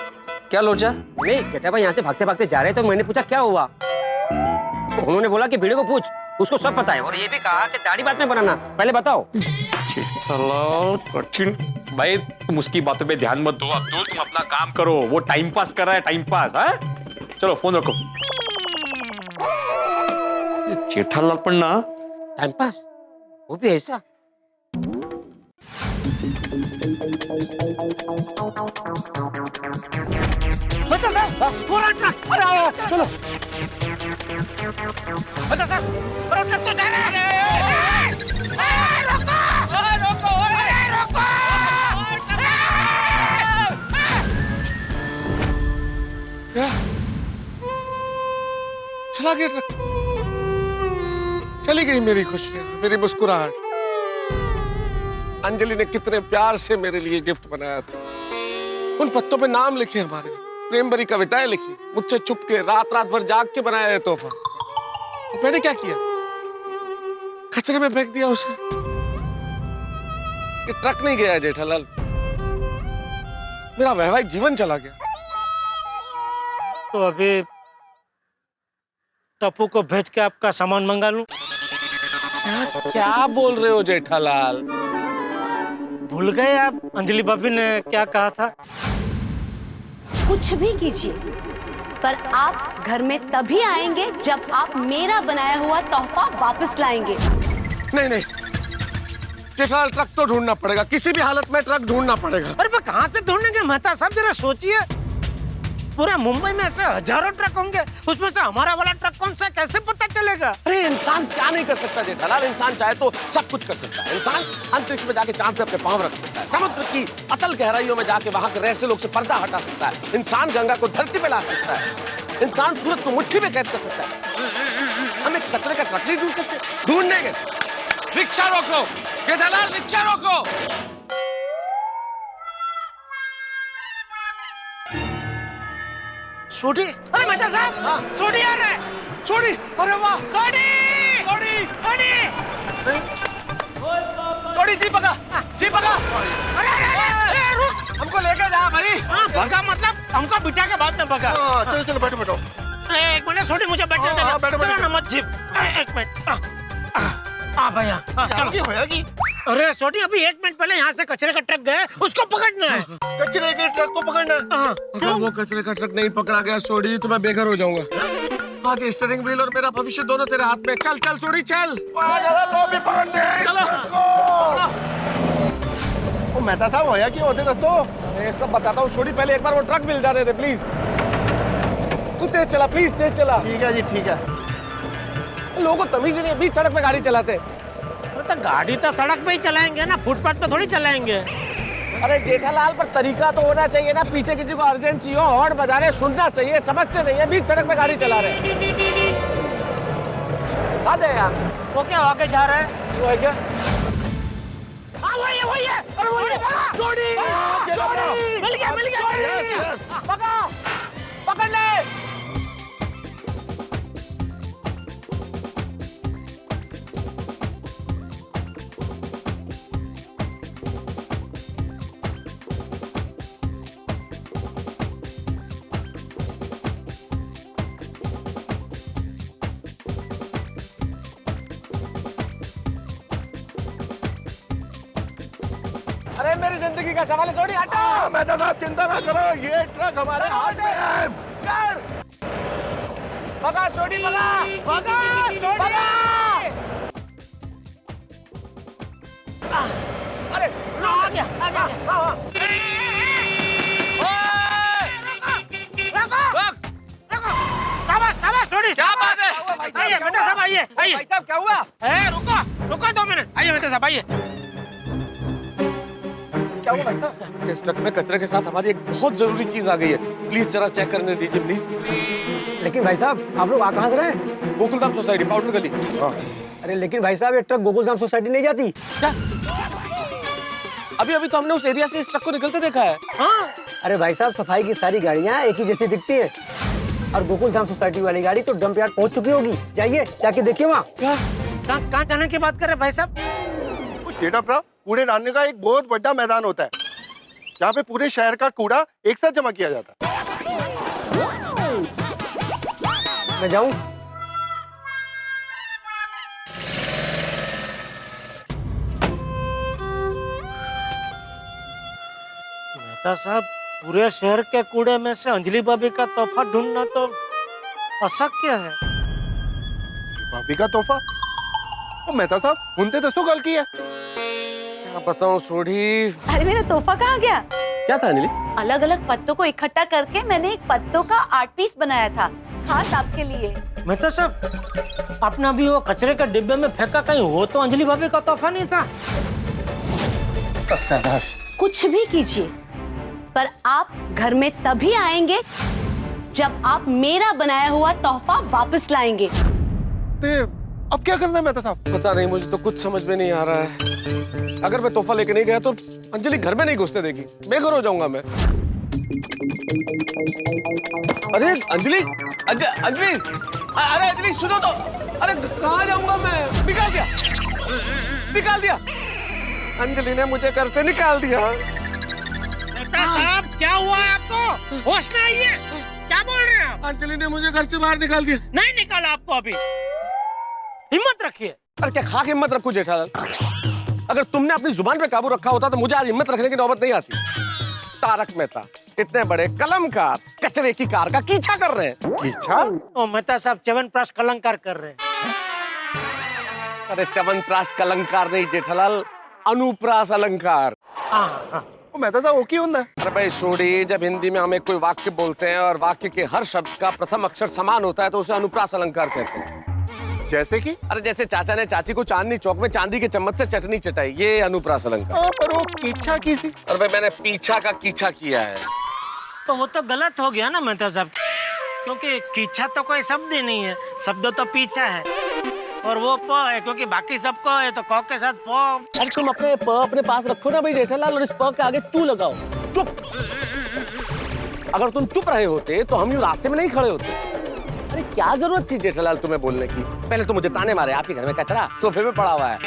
क्या लोचा? नहीं, जेठा भाई यहाँ से भागते भागते जा रहे थे, तो मैंने पूछा क्या हुआ, तो उन्होंने बोला कि भिड़े को पूछ, उसको सब पता है। और ये भी कहा कि दाढ़ी बात में बनाना, पहले बताओ। कठिन भाई, तुम उसकी बातों पे ध्यान मत दो अब्दुल, तुम अपना काम करो। वो टाइम पास कर रहा है, टाइम पास है। चलो फोन रखो। जेठालाल पण ना टाइम पास, वो भी ऐसा। बता साहब, पूरा ट्रक। अरे आओ, चलो। बता साहब, पूरा ट्रक तो जा रहा है। चला गया ट्रक, चली गई मेरी खुशियां, मेरी मुस्कुराहट। अंजलि ने कितने प्यार से मेरे लिए गिफ्ट बनाया था, उन पत्तों पे नाम लिखे, हमारे प्रेम भरी कविताएं लिखी, मुझसे छुप के रात रात भर जाग के बनाया है तोहफा। तो मैंने क्या किया, कचरे में फेंक दिया उसे। ये ट्रक नहीं गया जेठालाल, मेरा वैवाहिक जीवन चला गया। तो अभी टप्पू को भेज के आपका सामान मंगा लूं? क्या बोल रहे हो जेठालाल? भूल गए आप अंजलि भाभी ने क्या कहा था? कुछ भी कीजिए, पर आप घर में तभी आएंगे जब आप मेरा बनाया हुआ तोहफा वापस लाएंगे। नहीं नहीं जेठालाल, ट्रक तो ढूंढना पड़ेगा, किसी भी हालत में ट्रक ढूंढना पड़ेगा। अरे पर कहाँ से ढूंढेंगे मेहता साहब, जरा सोचिए। पूरे मुंबई में ऐसे हजारों ट्रक होंगे, उसमें से हमारा वाला ट्रक कौन सा, कैसे पता चलेगा? अरे इंसान क्या नहीं कर सकता जेठालाल, इंसान चाहे तो सब कुछ कर सकता है। इंसान अंतरिक्ष में जाके चांद पे अपने पांव रख सकता है, समुद्र की अतल गहराइयों में जाके वहां के रहस्य लोग से पर्दा हटा सकता है, इंसान गंगा को धरती पे ला सकता है, इंसान सूरज को मुट्ठी में कैद कर सकता है। हम एक कचरे का ट्रक नहीं ढूंढ सकते? ढूंढेंगे। रिक्शा रोको जेठालाल, रिक्शा रोको। सोडी, अरे मेहता साहब, सोडी आ रहा है। छोड़ी, अरे वाह, सोडी, छोड़ी, सोडी, छोड़ी, जी पका, जी पका। अरे रुक, हमको लेके जा भाई। हाँ, भगा मतलब हमको बिठा के बाद में भगा। चलो चलो बैठो बैठो। एक मिनट सोडी, मुझे बैठने हाँ, देना। बैठो, चलो बैठो। ना मत जीप, एक मिनट। आ भैया, चलो। होगी अरे सोडी, अभी 1 मिनट पहले यहाँ से कचरे का ट्रक गया, उसको पकड़ना है। कचरे के ट्रक को पकड़ना। अगर वो कचरे का ट्रक नहीं पकड़ा गया सोडी, तो मैं बेघर हो जाऊंगा। आगे स्टीयरिंग व्हील और मेरा भविष्य दोनों तेरे हाथ में। चल चल सोडी चल। चलो। वो मेहता साहब होया कि होते दसो। ये सब बताता हूँ, छोड़ी पहले एक बार वो ट्रक मिल जाने दे प्लीज। तू तेज चला प्लीज, तेज चला। ठीक है जी, ठीक है। लोगों को तमीज ही नहीं है, बीच सड़क पे गाड़ी चलाते। तो गाड़ी तो सड़क पे ही चलाएंगे ना, फुटपाथ पे थोड़ी चलाएंगे। अरे जेठालाल, पर तरीका तो होना चाहिए ना, पीछे किसी को अर्जेंसी हो, हॉर्न बजा रहे, सुनना चाहिए, समझते नहीं है, बीच सड़क पे गाड़ी चला रहे। आते यार, वो क्या आगे जा रहा है? वो है क्या? वही है। अरे वही मिल गया। पकड़ ले। अरे मेरी जिंदगी का सवाल है, छोड़ी हटो। मैं तो साहब चिंता ना करो, ये ट्रक हमारे हाथ में है। भगा छोड़ी, भगा, भगा छोड़ी, भगा। अरे आ गया। शाबाश छोड़ी, शाबाश। आइए मेहता साहब, आइए। क्या हुआ? रुको 2 मिनट। आइए मेहता साहब, आइए। क्या हुआ भाई साहब? इस ट्रक में कचरे के साथ हमारी एक बहुत जरूरी चीज आ गई है, प्लीज जरा चेक करने दीजिए प्लीज। लेकिन भाई साहब आप लोग आ कहाँ से रहे हैं? गोकुलधाम सोसाइटी, पाउडर गली। अरे लेकिन भाई साहब ये ट्रक गोकुलधाम सोसाइटी नहीं जाती। क्या? अभी अभी तो हमने उस एरिया से इस ट्रक को निकलते देखा है। हाँ अरे भाई साहब सफाई की सारी गाड़ियाँ एक ही जैसी दिखती है, और गोकुलधाम सोसाइटी वाली गाड़ी तो डंप यार्ड पहुंच चुकी होगी। जाइए जाके देखिए वहाँ। कहाँ जाने की बात कर रहे भाई साहब? जेठा प्रभु, कूड़े डालने का एक बहुत बड़ा मैदान होता है जहाँ पे पूरे शहर का कूड़ा एक साथ जमा किया जाता है। मैं जाऊँ? मेहता साहब, पूरे शहर के कूड़े में से अंजलि भाभी का तोहफा ढूंढना तो अशक्य है। भाभी का तोहफा? ओ मेहता साहब, हुनते दसो गल की है। क्या बताऊं सोढ़ी। अरे मेरा तोहफा कहाँ गया? क्या था अंजलि? अलग अलग पत्तों को इकट्ठा करके मैंने एक पत्तों का आर्ट पीस बनाया था, खास आपके लिए। मेहता साहब, आपने अभी वो कचरे के डिब्बे में फेंका, कहीं वो तो अंजलि भाभी का तोहफा नहीं था? कुछ भी कीजिए, पर आप घर में तभी आएंगे जब आप मेरा बनाया हुआ तोहफा वापस लाएंगे। अब क्या करना है मेहता साहब? पता नहीं, मुझे तो कुछ समझ में नहीं आ रहा है। अगर मैं तोहफा लेके नहीं गया तो अंजलि घर में नहीं घुसने देगी, बेघर हो जाऊंगा मैं। अरे अंजलि, अंजलि, अरे अंजलि सुनो तो। अरे कहाँ जाऊंगा मैं? निकाल दिया, निकाल दिया। अंजलि ने मुझे घर से निकाल दिया। मेहता साहब, क्या हुआ है आपको? होश में आइए, क्या बोल रहे हैं आप? अंजलि ने मुझे घर से बाहर निकाल दिया। नहीं निकाला आपको अभी, हिम्मत रखिए। अरे क्या खा के हिम्मत रखूं जेठालाल? अगर तुमने अपनी जुबान पे काबू रखा होता तो मुझे आज हिम्मत रखने की नौबत नहीं आती। तारक मेहता इतने बड़े कलमकार कचरे की कार का कीछा कर रहे हैं। कीछा? ओ मेहता साहब, च्यवनप्राश कलंकार कर रहे हैं। अरे च्यवनप्राश कलंकार नहीं जेठालाल, अनुप्रास अलंकार। हाँ। ओ मेहता साहब, वो क्यों होता है? अरे भाई छोड़ी, जब हिंदी में हमें कोई वाक्य बोलते हैं और वाक्य के हर शब्द का प्रथम अक्षर समान होता है तो उसे अनुप्रास अलंकार कहते हैं। जैसे कि? अरे जैसे चाचा ने चाची को चांदनी चौक में चांदी के चम्मच से चटनी चटाई, ये अनुप्रास अलंकार। पर वो कीछा की सी? अरे भाई मैंने पीछा का कीछा किया है। तो वो तो गलत हो गया ना मेहता साहब, क्योंकि कीछा तो कोई शब्द ही नहीं है, शब्द तो पीछा है, और वो प है क्योंकि बाकी सब क है तो क के साथ प। अरे तुम अपने प अपने पास रखो ना भाई जेठालाल, और इस प के आगे चू लगाओ। चुप। अगर तुम चुप रहे होते तो हम यूं रास्ते में नहीं खड़े होते। अरे क्या जरूरत थी जेठालाल तुम्हें बोलने की? पहले तो मुझे ताने मारे, आपके घर में कचरा सोफे पे पड़ा हुआ है।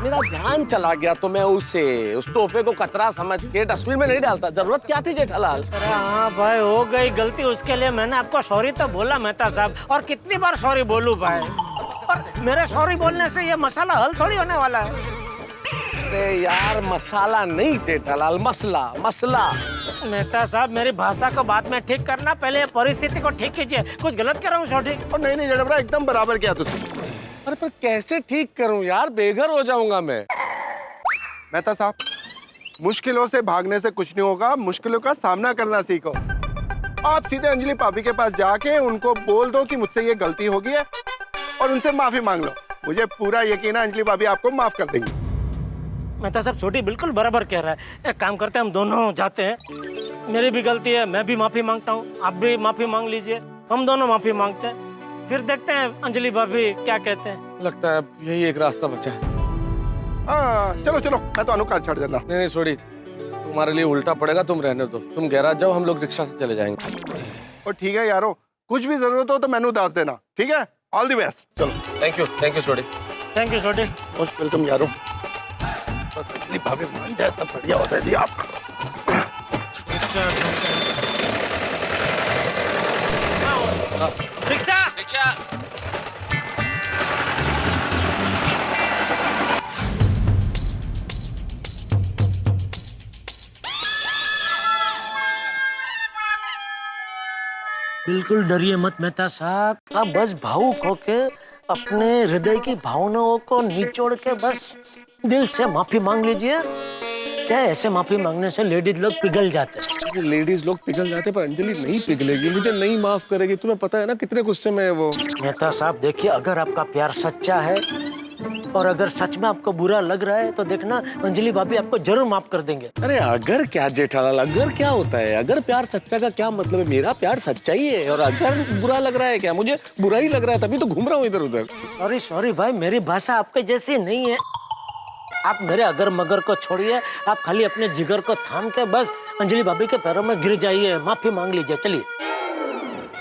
मेरा ध्यान चला गया तो मैं उस तोहफे को कचरा समझ के डस्टबिन में नहीं डालता। जरूरत क्या थी जेठालाल? अरे हाँ भाई, हो गई गलती, उसके लिए मैंने आपको सॉरी तो बोला मेहता साहब, और कितनी बार सॉरी बोलूं भाई? और मेरे सॉरी बोलने से ये मसाला हल थोड़ी होने वाला है। अरे यार मसाला नहीं जेठालाल, मसला मसला। मेहता साहब, मेरी भाषा को बाद में ठीक करना, पहले परिस्थिति को ठीक कीजिए। कुछ गलत कर रहा हूँ छोटी? और नहीं जेठा प्रभु, एकदम बराबर किया तुझे। अरे पर कैसे ठीक करूं यार, बेघर हो जाऊंगा मैं। मेहता साहब, मुश्किलों से भागने से कुछ नहीं होगा, मुश्किलों का सामना करना सीखो। आप सीधे अंजलि भाभी के पास जाके उनको बोल दो कि मुझसे ये गलती हो गई है और उनसे माफी मांग लो। मुझे पूरा यकीन है अंजलि भाभी आपको माफ कर देंगी। मेहता साहब, छोटी बिल्कुल बराबर कह रहा है। एक काम करते हैं, हम दोनों जाते हैं। मेरी भी गलती है, मैं भी माफी मांगता हूँ, आप भी माफी मांग लीजिए, हम दोनों माफी मांगते हैं, फिर देखते हैं अंजलि भाभी क्या कहते हैं। लगता है यही एक रास्ता बचा है। हाँ चलो चलो, मैं तो अनुकार छड़ देना। नहीं छोड़ी, तुम्हारे लिए उल्टा पड़ेगा, तुम रहने दो। तुम गैराज जाओ, हम लोग रिक्शा से चले जाएंगे। और ठीक है यारो, कुछ भी जरूरत हो तो मैनू दास देना, ठीक है? All the best. चलो। थैंक यू छोड़ी। थैंक यू छोटी। मोस्ट वेलकम यारो। बस अंजलि भाभी मान जाए, सब बढ़िया होता है जी आपका। Rickshaw rickshaw. बिल्कुल डरिए मत मेहता साहब, आप बस भावुक होके अपने हृदय की भावनाओं को निचोड़ के बस दिल से माफी मांग लीजिए। क्या ऐसे माफी मांगने से लेडीज लोग पिघल जाते हैं? लेडीज लोग पिघल जाते पर अंजलि नहीं पिघलेगी, मुझे नहीं माफ करेगी। तुम्हें पता है ना कितने गुस्से में है वो। मेहता साहब देखिए, अगर आपका प्यार सच्चा है और अगर सच में आपको बुरा लग रहा है तो देखना अंजलि भाभी आपको जरूर माफ कर देंगे। अरे अगर क्या जेठालाल, अगर क्या होता है? अगर प्यार सच्चा का क्या मतलब है? मेरा प्यार सच्चा ही है। और अगर बुरा लग रहा है क्या? मुझे बुरा ही लग रहा है, तभी तो घूम रहा हूँ इधर उधर। सॉरी सॉरी भाई, मेरी भाषा आपके जैसी नहीं है। आप मेरे अगर मगर को छोड़िए, आप खाली अपने जिगर को थाम के बस अंजलि भाभी के पैरों में गिर जाइए, माफी मांग लीजिए। चलिए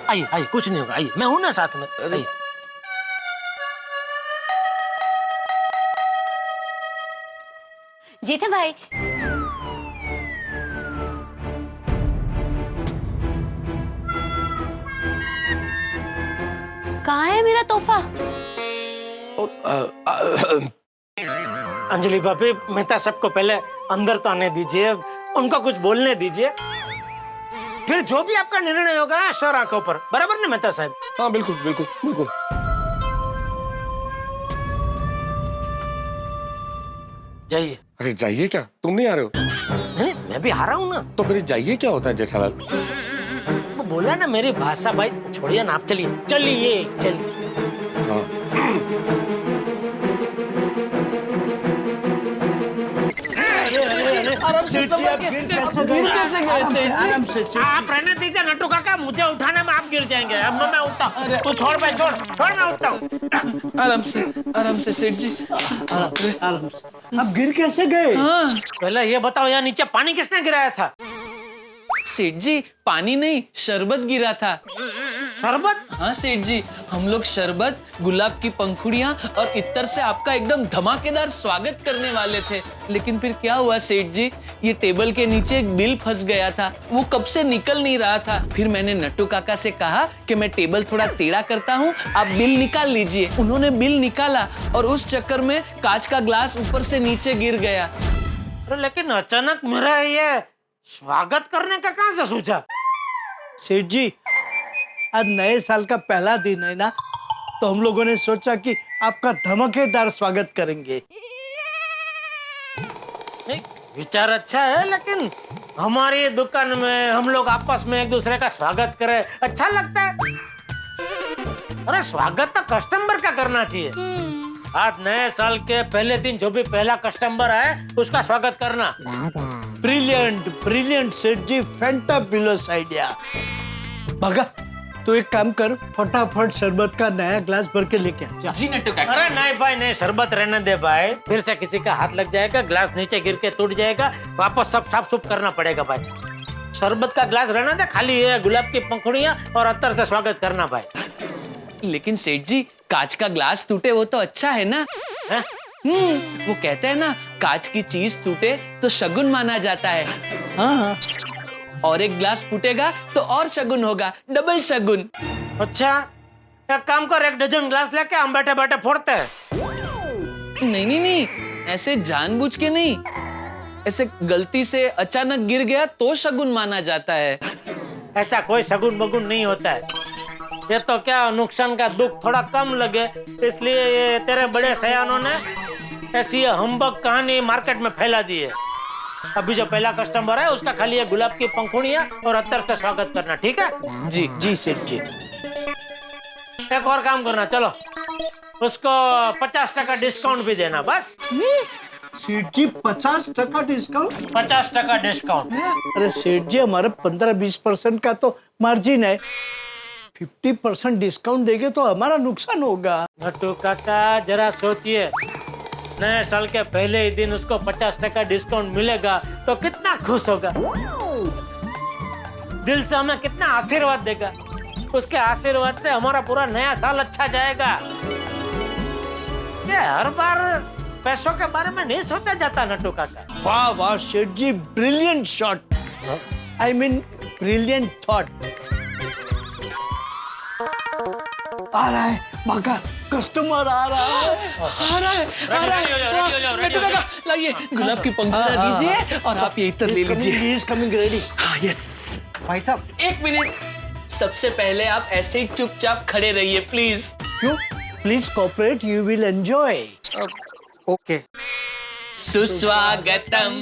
आइए आइए, कुछ नहीं होगा, आइए, मैं हूं ना साथ में। आइए। जेठा भाई, कहाँ है मेरा तोहफा? अंजलि भाभी, मेहता सबको पहले अंदर तो आने दीजिए, उनको कुछ बोलने दीजिए, फिर जो भी आपका निर्णय होगा सर आंखों पर। बराबर ना मेहता साहब? हाँ बिल्कुल बिल्कुल बिल्कुल। जाइए। अरे जाइए क्या? तुम नहीं आ रहे हो? नहीं, मैं भी आ रहा हूँ ना। तो मेरे जाइए क्या होता है जेठालाल? वो बोला ना मेरी भाषा। भाई छोड़िए ना, आप चलिए चलिए चलिए। हाँ। आप रहने दीजिए नट्टू काका, मुझे उठाने में आप गिर जाएंगे। अब मैं उठता हूँ, तू छोड़ भाई, छोड़ मैं उठता हूँ। आराम से सेठ जी। अब गिर कैसे गए? पहले ये बताओ, यहाँ नीचे पानी किसने गिराया था? सेठ जी, पानी नहीं, शरबत गिरा था। शरबत? हाँ सेठ जी, हम लोग शरबत, गुलाब की पंखुड़ियाँ और इत्तर से आपका एकदम धमाकेदार स्वागत करने वाले थे। लेकिन फिर क्या हुआ सेठ जी, ये टेबल के नीचे एक बिल फंस गया था, वो कब से निकल नहीं रहा था। फिर मैंने नट्टू काका से कहा कि मैं टेबल थोड़ा टेढ़ा करता हूँ, आप बिल निकाल लीजिए। उन्होंने बिल निकाला और उस चक्कर में कांच का ग्लास ऊपर से नीचे गिर गया। अरे लेकिन अचानक मेरा ये स्वागत करने का कहाँ से सूझा? सेठ जी, आज नए साल का पहला दिन है ना, तो हम लोगों ने सोचा कि आपका धमाकेदार स्वागत करेंगे। नहीं, विचार अच्छा है, लेकिन हमारी दुकान में हम लोग आपस में एक दूसरे का स्वागत करें, अच्छा लगता है। अरे स्वागत तो कस्टमर का करना चाहिए। आज नए साल के पहले दिन जो भी पहला कस्टमर है उसका स्वागत करना। ब्रिलियंट ब्रिलियंट सेठ जी, फैंटाबुलस आइडिया। भगा, तो एक काम कर, फटाफट शरबत का नया ग्लास भर के लेके आ। जी नट्टू काका। अरे नहीं भाई नहीं, शरबत रहने दे भाई, फिर से किसी का हाथ लग जाएगा, ग्लास नीचे गिर के टूट जाएगा, वापस सब साफ सुफ करना पड़ेगा भाई। शरबत का ग्लास रहने दे, खाली ये गुलाब की पंखुड़ियाँ और अत्तर से स्वागत करना भाई। लेकिन सेठ जी, कांच का ग्लास टूटे वो तो अच्छा है ना? है? वो कहते हैं ना, कांच की चीज टूटे तो शगुन माना जाता है। हाँ, और एक ग्लास फूटेगा तो और शगुन होगा, डबल शगुन। अच्छा, एक काम कर, 1 डजन ग्लास लेके हम बैठे बैठे फोड़ते हैं। नहीं नहीं नहीं, ऐसे जानबूझ के नहीं, ऐसे गलती से अचानक गिर गया तो शगुन माना जाता है। ऐसा कोई शगुन बगुन नहीं होता है। ये तो क्या, नुकसान का दुख थोड़ा कम लगे इसलिए ये तेरे बड़े सयानों ने ऐसी हम्बक कहानी मार्केट में फैला दी है। अभी जो पहला कस्टमर है उसका खाली गुलाब की पंखुड़ियाँ और अत्तर से स्वागत करना, ठीक है? जी जी सेठ जी। एक और काम करना, चलो उसको 50% डिस्काउंट भी देना बस। सेठ जी, 50% डिस्काउंट? 50% डिस्काउंट। अरे सेठ जी, हमारे 15-20% का तो मार्जिन है, 50% डिस्काउंट देंगे तो हमारा नुकसान होगा। नट्टू काका जरा सोचिए, नए साल के पहले ही दिन उसको 50% डिस्काउंट मिलेगा तो कितना खुश होगा, दिल से हमें कितना आशीर्वाद देगा। उसके आशीर्वाद से हमारा पूरा नया साल अच्छा जाएगा। ये हर बार पैसों के बारे में नहीं सोचा जाता नट्टू काका। वाह वाह सेठ जी, brilliant shot, I mean brilliant thought. आ रहा है, भागा, कस्टमर आ रहा है। नट्टू काका, लाइए गुलाब की पंखुड़ियाँ दीजिए और आप ये इत्तर ले लीजिए। He is coming ready। हाँ, यस। भाई साहब, 1 मिनट, सबसे पहले आप ऐसे ही चुपचाप खड़े रहिए प्लीज। क्यों? Please cooperate, you will enjoy. Okay. सुस्वागतम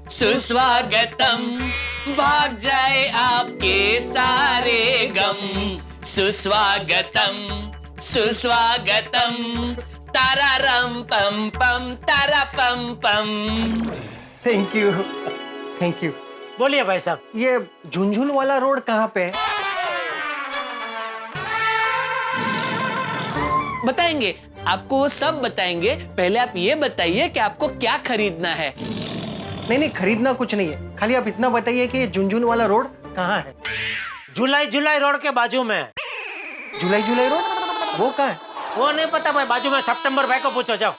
सुस्वागतम, भाग जाए आपके सारे गम। सुस्वागतम सुस्वागतम, तारा रम पम पम तारा पम पम। Thank you, thank you. बोलिए भाई साहब। ये झुंझुन वाला रोड कहाँ पे है? बताएंगे आपको, वो सब बताएंगे। पहले आप ये बताइए कि आपको क्या खरीदना है। नहीं नहीं, खरीदना कुछ नहीं है, खाली आप इतना बताइए कि ये झुंझुन वाला रोड कहाँ है? जुलाई जुलाई रोड के बाजू में है। जुलाई जुलाई रोड वो कहाँ है? वो नहीं पता भाई, बाजू में सितंबर भाई को पूछो जाओ।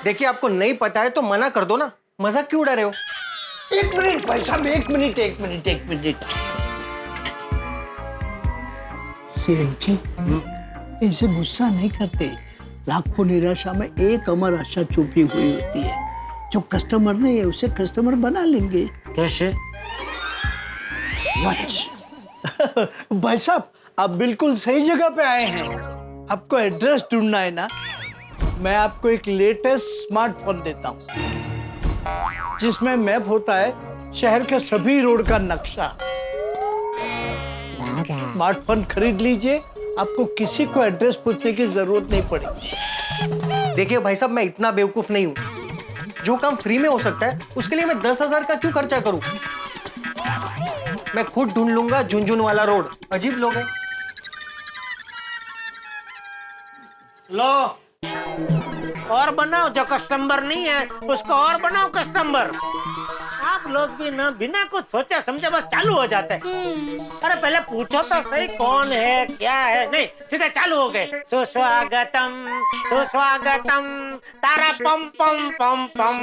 देखिए, आपको नहीं पता है तो मना कर दो ना, मजाक क्यों उड़ा रहे हो? एक मिनट भाई साहब, एक मिनट एक मिनट एक मिनट। सेठ जी, ऐसे गुस्सा नहीं करते। लाखों निराशा में एक अमर आशा छुपी हुई होती है। जो कस्टमर नहीं है उसे कस्टमर बना लेंगे। कैसे? भाई साहब, आप बिल्कुल सही जगह पे आए हैं। आपको एड्रेस ढूंढना है ना, मैं आपको एक लेटेस्ट स्मार्टफोन देता हूँ जिसमें मैप होता है शहर के सभी रोड का नक्शा। स्मार्टफोन खरीद लीजिए, आपको किसी को एड्रेस पूछने की जरूरत नहीं पड़ेगी। देखिए भाई साहब, मैं इतना बेवकूफ नहीं हूँ। जो काम फ्री में हो सकता है उसके लिए मैं 10,000 का क्यों खर्चा करूं? मैं खुद ढूंढ लूंगा झुंझुन वाला रोड। अजीब लोग हैं। लो और बनाओ, जो कस्टमर नहीं है उसको और बनाओ कस्टमर। आप लोग भी ना बिना कुछ सोचे समझे बस चालू हो जाते हैं। अरे पहले पूछो तो सही कौन है क्या है, नहीं सीधे चालू हो गए। सुस्वागतम सुस्वागतम तारा पम पम पम पम।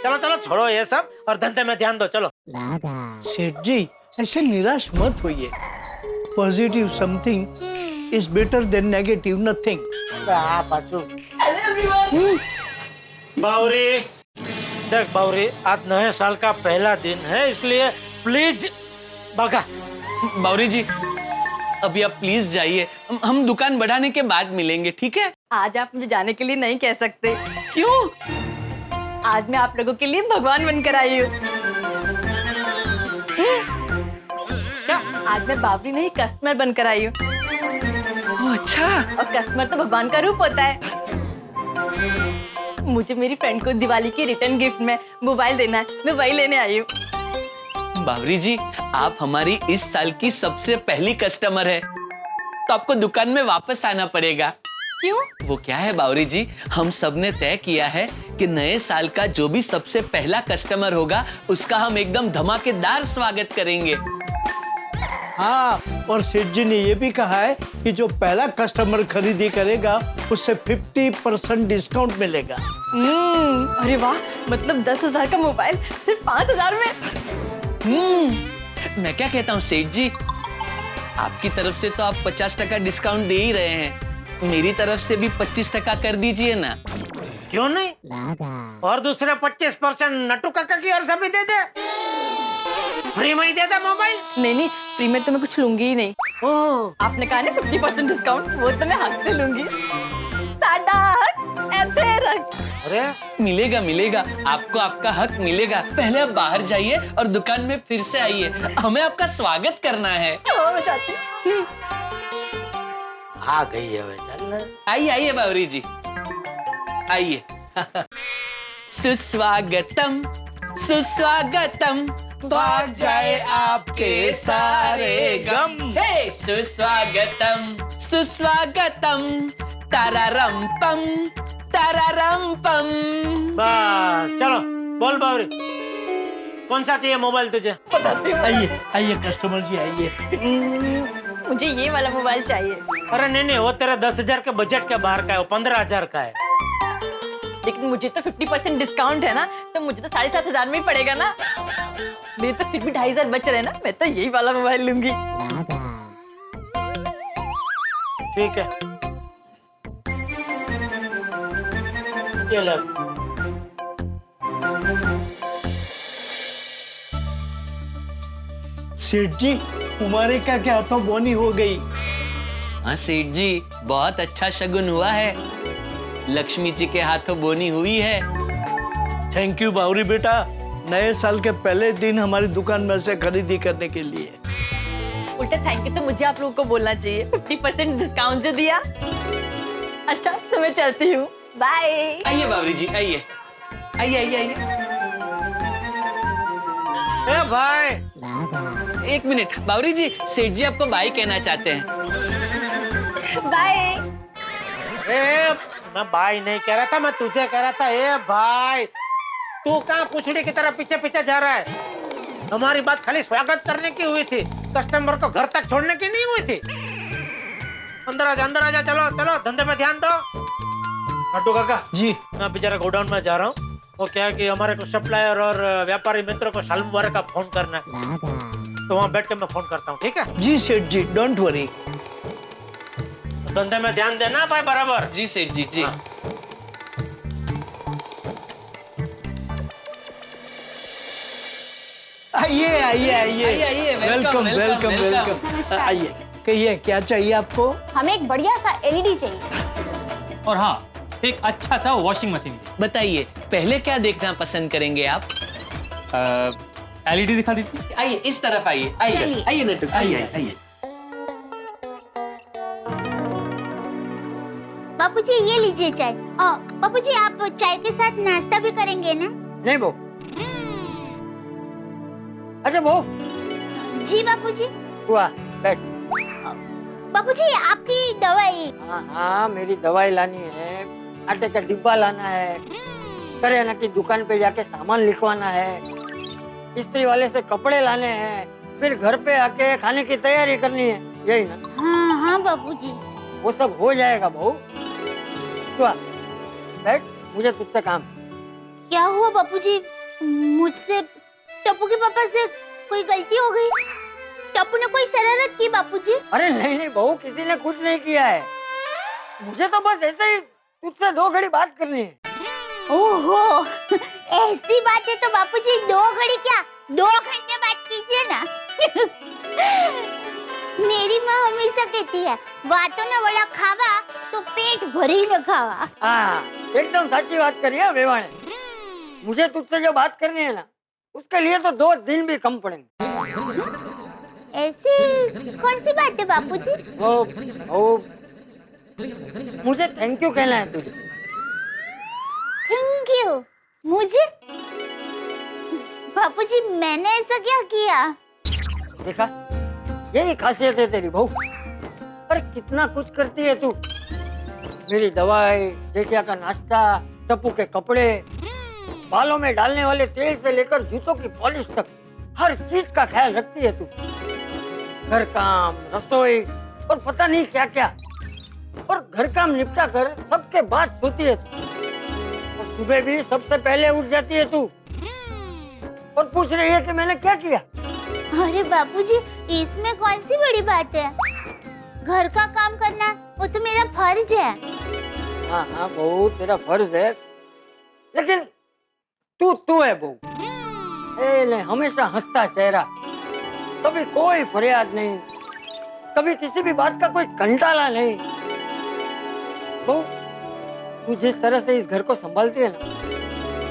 चलो चलो छोड़ो ये सब और धंधे में ध्यान दो, चलो। सेठ जी, ऐसे निराश मत होइए। Positive something is better than negative nothing. बावरी देख बावरी, आज नए साल का पहला दिन है, इसलिए प्लीज भागा। बावरी जी, अभी आप प्लीज जाइए, हम दुकान बढ़ाने के बाद मिलेंगे, ठीक है? आज आप मुझे जाने के लिए नहीं कह सकते। क्यों? आज मैं आप लोगों के लिए भगवान बनकर आई हूँ। क्या? आज मैं बावरी नहीं, कस्टमर बनकर आई हूँ। अच्छा। और कस्टमर तो भगवान का रूप होता है। मुझे मेरी फ्रेंड को दिवाली की रिटर्न गिफ्ट में मोबाइल देना है, मैं वही लेने आई हूँ। बावरी जी, आप हमारी इस साल की सबसे पहली कस्टमर है, तो आपको दुकान में वापस आना पड़ेगा। क्यों? वो क्या है बावरी जी, हम सब ने तय किया है कि नए साल का जो भी सबसे पहला कस्टमर होगा उसका हम एकदम धमाकेदार स्वागत करेंगे। हाँ, और सेठ जी ने ये भी कहा है कि जो पहला कस्टमर खरीदी करेगा उससे 50% डिस्काउंट मिलेगा। अरे वाह, मतलब 10,000 का मोबाइल सिर्फ 5,000 में। मैं क्या कहता हूँ सेठ जी, आपकी तरफ से तो आप 50% डिस्काउंट दे ही रहे हैं, मेरी तरफ से भी 25% कर दीजिए ना। क्यों नहीं? और दूसरे 25% नट्टू काका की ओर से भी दे दे। फ्री में ही दे दे मोबाइल। नहीं नहीं, फ्री में तो मैं कुछ लूंगी ही नहीं। ओह, आपने कहा ना 50% डिस्काउंट, वो तो मैं हक से लूंगी। साडा हक ऐसे रख। अरे मिलेगा मिलेगा, आपको आपका हक मिलेगा। पहले आप बाहर जाइए और दुकान में फिर से आइए, हमें आपका स्वागत करना है। मैं चाहती हूँ। आ गई है वे, चल। आइए आइए बावरी जी, आइए। सुस्वागतम सुस्वागतम, भाग जाए आपके सारे गम। हे सुस्वागतम सुस्वागतम, तारारम पम तारारम पम। बस चलो, बोल बावरी, कौन सा चाहिए मोबाइल तुझे? बताती हूँ। आइए आइए कस्टमर जी, आइए। मुझे ये वाला मोबाइल चाहिए। अरे नहीं नहीं, वो तेरे 10,000 के बजट के बाहर का है, वो 15,000 का है। लेकिन मुझे तो 50% डिस्काउंट है ना, तो मुझे तो 7,500 में ही पड़ेगा ना। मेरे तो फिर भी 2,500 बच रहे ना, मैं तो यही वाला मोबाइल लूंगी। ठीक है, ये ले। सेठ जी, कुमारी का क्या हाथों बोनी हो गई? हाँ सेठ जी, बहुत अच्छा शगुन हुआ है, लक्ष्मी जी के हाथों बोनी हुई है। थैंक यू बावरी बेटा, नए साल के पहले दिन हमारी दुकान में से खरीदी करने के लिए। उल्टा थैंक यू तो मुझे आप लोगों को बोलना चाहिए, 50% डिस्काउंट जो दिया। अच्छा तो मैं चलती हूँ, बाय। आइए बाबरी जी, आइए आइए आइए आइए। ए भाई, एक मिनट बाबरी जी, सेठ जी आपको बाय कहना चाहते हैं। बाय। ए मैं भाई नहीं कह रहा था, मैं तुझे कह रहा था। ए भाई, तू कहाँ पूछड़ी की तरह पीछे पीछे जा रहा है? हमारी बात खाली स्वागत करने की हुई थी, कस्टमर को घर तक छोड़ने की नहीं हुई थी। अंदर आजा, चलो चलो, धंधे में ध्यान दो। हट्टू काका जी, मैं बेचारा गोडाउन में जा रहा हूँ। वो क्या है कि हमारे कुछ सप्लायर और व्यापारी मित्रों को साल मुबारक का फोन करना है, तो वहाँ बैठ के मैं फोन करता हूँ, ठीक है? जी सेठ जी, डोंट वरी। धंधे में ध्यान देना भाई बराबर। जी सेठ जी, जी। आइए आइए आइए आइए, वेलकम वेलकम वेलकम। आइए, कहिए क्या चाहिए आपको? हमें एक बढ़िया सा एलईडी चाहिए। और हाँ, एक अच्छा सा वॉशिंग मशीन। बताइए पहले क्या देखना पसंद करेंगे आप? एलईडी दिखा दीजिए। आइए इस तरफ आइए, आइए आइए नट्टू, आइए आइए। बापूजी ये लीजिए चाय। बापूजी आप चाय के साथ नाश्ता भी करेंगे ना? नहीं बो। अच्छा बो। जी बापूजी। हुआ बैठ। बापूजी आपकी दवाई। हाँ, मेरी दवाई लानी है, आटे का डिब्बा लाना है, करियाना की दुकान पे जाके सामान लिखवाना है, इस्त्री वाले से कपड़े लाने हैं, फिर घर पे आके खाने की तैयारी करनी है, यही ना? हाँ हाँ बापूजी। वो सब हो जाएगा बहू। बैठ, मुझे तुझसे काम। क्या हुआ बापूजी? मुझसे टप्पू के पापा से कोई गलती हो गई? टप्पू ने कोई शरारत की बापूजी? अरे नहीं नहीं बहू, किसी ने कुछ नहीं किया है। मुझे तो बस ऐसे ही तुझसे 2 घड़ी बात करनी है। ओहो, ऐसी बात है तो बापूजी 2 घड़ी क्या 2 घंटे बात कीजिए ना। मेरी माँ हमेशा कहती है, बातों ने बड़ा खावा तो पेट भरी न खावा। हाँ, एकदम सच्ची बात करी है बेवाने। मुझे तुझसे जो बात करनी है ना, उसके लिए तो 2 दिन भी कम पड़ेंगे। ऐसी कौन सी बात है बापूजी? वो मुझे थैंक यू कहना है तुझे। थैंक यू मुझे? बापूजी मैंने ऐसा क्या किया? देखा, यही खासियत है तेरी बहू। पर कितना कुछ करती है तू। मेरी दवाई, जेठिया का नाश्ता, टप्पू के कपड़े, बालों में डालने वाले तेल से लेकर जूतों की पॉलिश तक हर चीज का ख्याल रखती है तू। घर काम, रसोई और पता नहीं क्या क्या। और घर काम निपटा कर सबके बाद सोती है तू। और सुबह भी सबसे पहले उठ जाती है तू और पूछ रही है कि मैंने क्या किया। अरे बापूजी, इसमें कौन सी बड़ी बात है? घर का काम करना वो तो मेरा फर्ज है। हाँ हाँ बहू, तेरा फर्ज है, लेकिन तू है बहू। हमेशा हंसता चेहरा, कभी कोई फरियाद नहीं, कभी किसी भी बात का कोई कंटाला नहीं। बहू, तू जिस तरह से इस घर को संभालती है ना,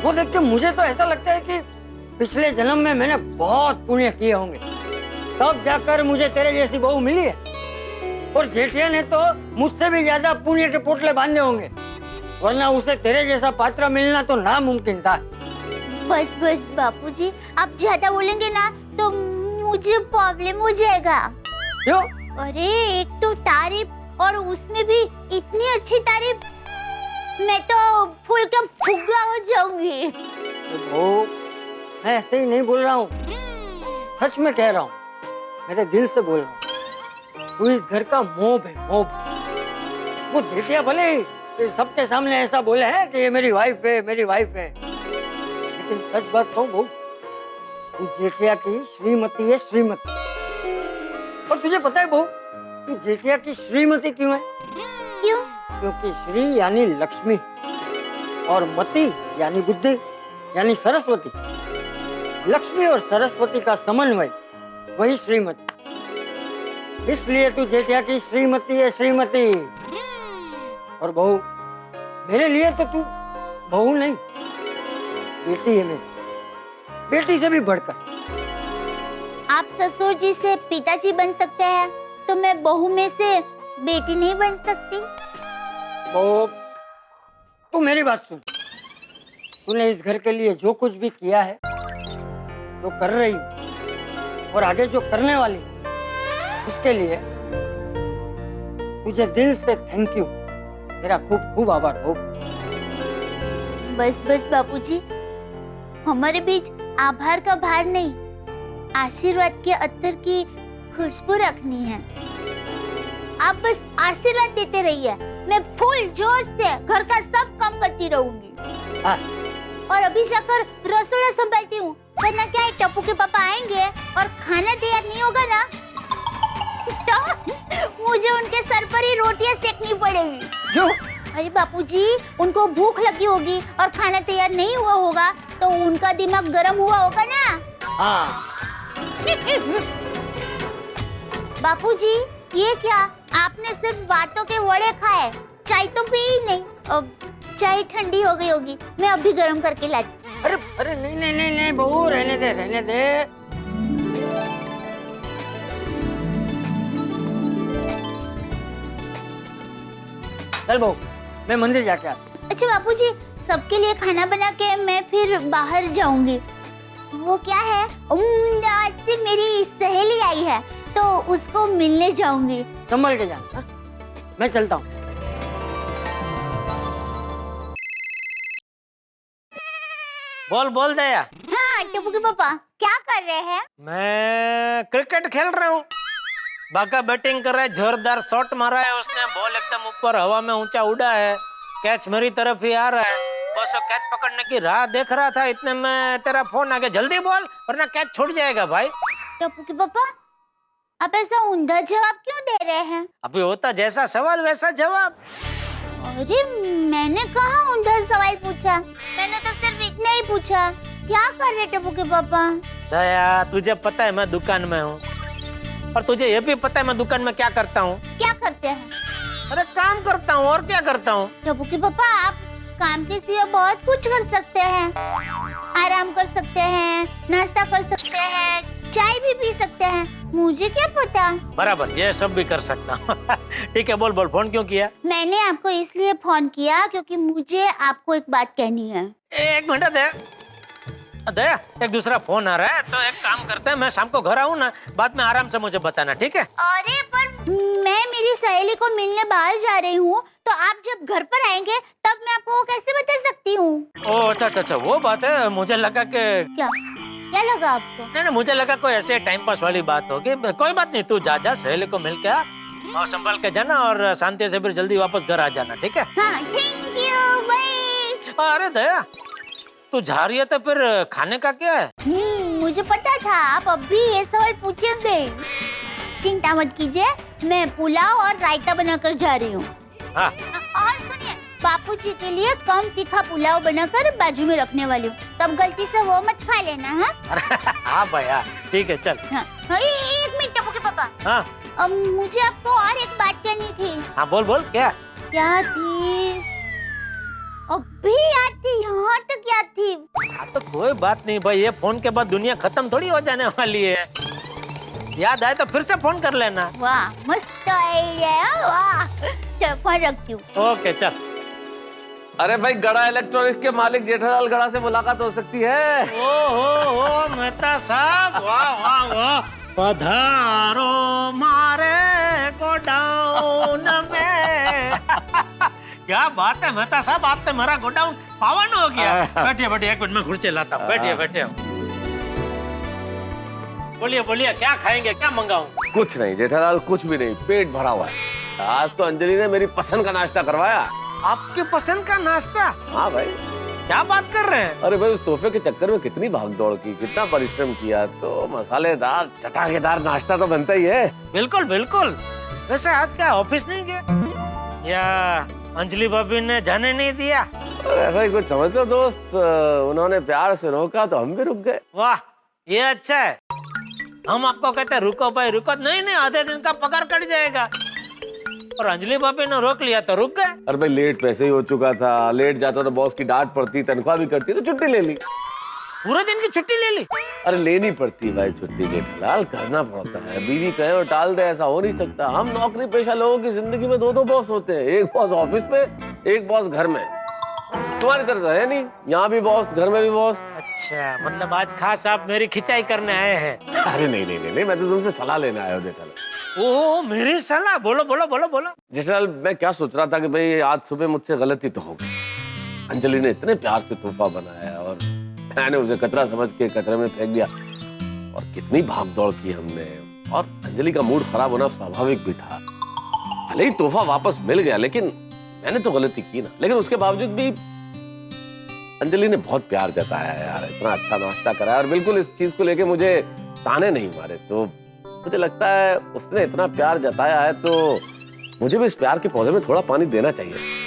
वो देख के मुझे तो ऐसा लगता है कि पिछले जन्म में मैंने बहुत पुण्य किए होंगे, तब जाकर मुझे तेरे जैसी बहू मिली है। और जेठिया ने तो मुझसे भी ज्यादा पुण्य के पोटले बांधे होंगे, वरना उसे तेरे जैसा पात्र मिलना तो नामुमकिन था। बस बस बापूजी, आप ज्यादा बोलेंगे ना तो मुझे प्रॉब्लम हो जाएगा। क्यों? अरे एक तो तारीफ, और उसमें भी इतनी अच्छी तारीफ, मैं तो फूल का फुग्गा हो जाऊंगी। ओ, मैं ऐसे ही नहीं बोल रहा हूँ, सच में कह रहा हूँ, मेरे दिल से बोल रहा हूँ। वो इस घर का मोह है, मोह। वो जेठिया भले ही सबके सामने ऐसा बोले है कि ये मेरी वाइफ है, मेरी वाइफ है, लेकिन सच बात कहूँ बहू, तू जेठिया की श्रीमती है, श्रीमती। और तुझे पता है बहू, तू जेठिया की श्रीमती क्यों है? क्यों? क्योंकि श्री यानी लक्ष्मी और मती यानी बुद्धि यानी सरस्वती। लक्ष्मी और सरस्वती का समन्वय वही श्रीमती। इसलिए तू जेठिया की श्रीमती है, श्रीमती। और बहू, मेरे लिए तो तू बहू नहीं, बेटी है मेरी, बेटी से भी बढ़कर। आप ससुर जी से पिताजी बन सकते हैं, तो मैं बहू में से बेटी नहीं बन सकती? तो तू मेरी बात सुन। तूने इस घर के लिए जो कुछ भी किया है, जो कर रही और आगे जो करने वाली, इसके लिए तुझे दिल से थैंक यू। तेरा खूब खूब आभार हो। बस बस बापूजी, हमारे बीच आभार का भार नहीं, आशीर्वाद के अत्तर की खुशबू रखनी है। आप बस आशीर्वाद देते रहिए, मैं फुल जोश से घर का सब काम करती रहूंगी। हाँ। और अभी जाकर रसोड़ा संभालती हूँ, वरना क्या है, टप्पू के पापा आएंगे और खाना तैयार नहीं होगा ना, तो मुझे उनके सर पर ही रोटियां सेकनी पड़ेगी। जो? अरे बापूजी, उनको भूख लगी होगी और खाना तैयार नहीं हुआ होगा, तो उनका दिमाग गर्म हुआ होगा ना। हाँ। बापूजी, ये क्या, आपने सिर्फ बातों के वड़े खाए, चाय तो पी ही नहीं। अब चाय ठंडी हो गई होगी, मैं अभी गर्म करके लाती। अरे अरे नहीं नहीं नहीं नहीं बहू, रहने दे रहने दे। चल बहू, मैं मंदिर जाके आता। अच्छा बापूजी, सबके लिए खाना बना के मैं फिर बाहर जाऊंगी। वो क्या है, आज से मेरी सहेली आई है, तो उसको मिलने जाऊंगी। संभल के जाना। हाँ? मैं चलता हूँ। बोल बोल दया। हाँ टप्पू के पापा, क्या कर रहे हैं? मैं क्रिकेट खेल रहा हूँ। बाका बैटिंग कर रहा है, जोरदार शॉट मारा है उसने, बॉल एकदम ऊपर हवा में ऊंचा उड़ा है, कैच मेरी तरफ ही आ रहा है। बस वो कैच पकड़ने की राह देख रहा था, इतने में तेरा फोन आ गया। जल्दी बोल वरना कैच छूट जाएगा भाई। टप्पू के पापा, आप ऐसा ऊंधा जवाब क्यों दे रहे हैं? अभी होता जैसा सवाल वैसा जवाब। अरे मैंने कहाँ ऊंधा सवाल पूछा, मैंने तो सिर्फ इतना ही पूछा। क्या कर रहे टप्पू के पापा? दया, तुझे पता है मैं दुकान में हूँ, और तुझे ये भी पता है मैं दुकान में क्या करता हूँ। क्या करते हैं? अरे काम करता हूँ, और क्या करता हूँ। टप्पू के पापा, आप काम के सिवा बहुत कुछ कर सकते हैं। आराम कर सकते हैं, नाश्ता कर सकते हैं, चाय भी पी सकते हैं, मुझे क्या पता। बराबर, ये सब भी कर सकता हूँ। ठीक है, बोल बोल, फोन क्यों किया? मैंने आपको इसलिए फोन किया क्योंकि मुझे आपको एक बात कहनी है। एक मिनट दया, दया, एक दूसरा फोन आ रहा है, तो एक काम करते हैं, मैं शाम को घर आऊँ ना, बाद में आराम से मुझे बताना, ठीक है? अरे पर मैं मेरी सहेली को मिलने बाहर जा रही हूँ, तो आप जब घर पर आएंगे तब मैं आपको कैसे बता सकती हूँ? ओ अच्छा अच्छा अच्छा, वो बात है। मुझे लगा कि क्या लगा आपको? नहीं, मुझे लगा कोई ऐसे टाइम पास वाली बात होगी। कोई बात नहीं, तू जा सहेली को मिल के आ और संभाल के जाना, और शांति से फिर जल्दी वापस घर आ जाना, ठीक है? हाँ, थैंक यू, बाय। अरे दया, तू जा रही है तो फिर खाने का क्या है? मुझे पता था आप अभी ये सवाल पूछेंगे। चिंता मत कीजिए, मैं पुलाव और रायता बनाकर जा रही हूँ। हाँ। और सुनिए, बापूजी के लिए कम तीखा पुलाव बनाकर बाजू में रखने वाली हूँ, तब गलती से वो मत खा लेना। हाँ हाँ भैया, ठीक है, चल। हाँ। एक मिनट टप्पू के पापा। हाँ। मुझे आपको और एक बात कहनी थी। हाँ बोल बोल, क्या? क्या थी? अभी याद थी, यहाँ तक याद थी। हाँ तो कोई बात नहीं भाई, ये फोन के बाद दुनिया खत्म थोड़ी हो जाने वाली है। याद आए तो फिर से फोन कर लेना। वाह, मस्त आइडिया, वाह। चल फोन रखती हूँ। ओके चल। अरे भाई, गड़ा इलेक्ट्रॉनिक्स के मालिक जेठालाल गड़ा से मुलाकात हो सकती है। ओ मेहता साहब, वाह वाह वाह, पधारो मारे गोडाउन में। क्या बात है मेहता साहब, आप तो मेरा गोडाउन पावन हो गया। बैठिए बैठिए, एक मिनट में घुर्चे लाता हूँ। बैठिए बैठिए, बोलिए बोलिए, क्या खाएंगे, क्या मंगाऊं? कुछ नहीं जेठालाल, कुछ भी नहीं, पेट भरा हुआ है। आज तो अंजलि ने मेरी पसंद का नाश्ता करवाया। आपके पसंद का नाश्ता? हाँ भाई। क्या बात कर रहे हैं? अरे भाई, उस तोहफे के चक्कर में कितनी भाग दौड़ की, कितना परिश्रम किया, तो मसालेदार चटाकेदार नाश्ता तो बनता ही है। बिल्कुल बिल्कुल। वैसे आज क्या ऑफिस नहीं गए, या अंजलि भाभी ने जाने नहीं दिया? ऐसा ही कुछ समझ लो दोस्त, उन्होंने प्यार से रोका तो हम भी रुक गए। वाह, ये अच्छा है। हम आपको कहते हैं रुको भाई रुको, नहीं नहीं, आधे दिन का पगार कट जाएगा, और अंजलि भाभी ने रोक लिया तो रुक गए। अरे भाई, लेट पैसे ही हो चुका था, लेट जाता तो बॉस की डांट पड़ती, तनख्वाह भी करती, तो छुट्टी ले ली। पूरे दिन की छुट्टी ले ली? अरे लेनी पड़ती है भाई छुट्टी जेठालाल, करना पड़ता है। बीवी कहे और टाल दे, ऐसा हो नहीं सकता। हम नौकरी पेशा लोगों की जिंदगी में दो बॉस होते हैं, एक बॉस ऑफिस में, एक बॉस घर में। तुम्हारी तरह तो है नहीं, यहाँ भी बॉस, घर में भी बॉस। अच्छा, मतलब आज खास आप मेरी खिंचाई करने आए हैं? अरे नहीं, मैं तो तुमसे सलाह लेने आया हूँ जेठालाल। ओह, मेरी सलाह? बोलो बोलो बोलो बोलो। जेठालाल, मैं क्या सोच रहा था कि भाई आज सुबह मुझसे गलती तो हो गई। अंजलि ने इतने प्यार से तोहफा बनाया और मैंने उसे कचरा समझ के कचरे में फेंक दिया। और कितनी भाग दौड़ की हमने, और अंजलि का मूड खराब होना स्वाभाविक भी था। भले ही तोहफा वापस मिल गया, लेकिन मैंने तो गलती की ना। लेकिन उसके बावजूद भी अंजलि ने बहुत प्यार जताया है यार, इतना अच्छा नाश्ता कराया और बिल्कुल इस चीज को लेके मुझे ताने नहीं मारे। तो मुझे लगता है उसने इतना प्यार जताया है तो मुझे भी इस प्यार के पौधे में थोड़ा पानी देना चाहिए।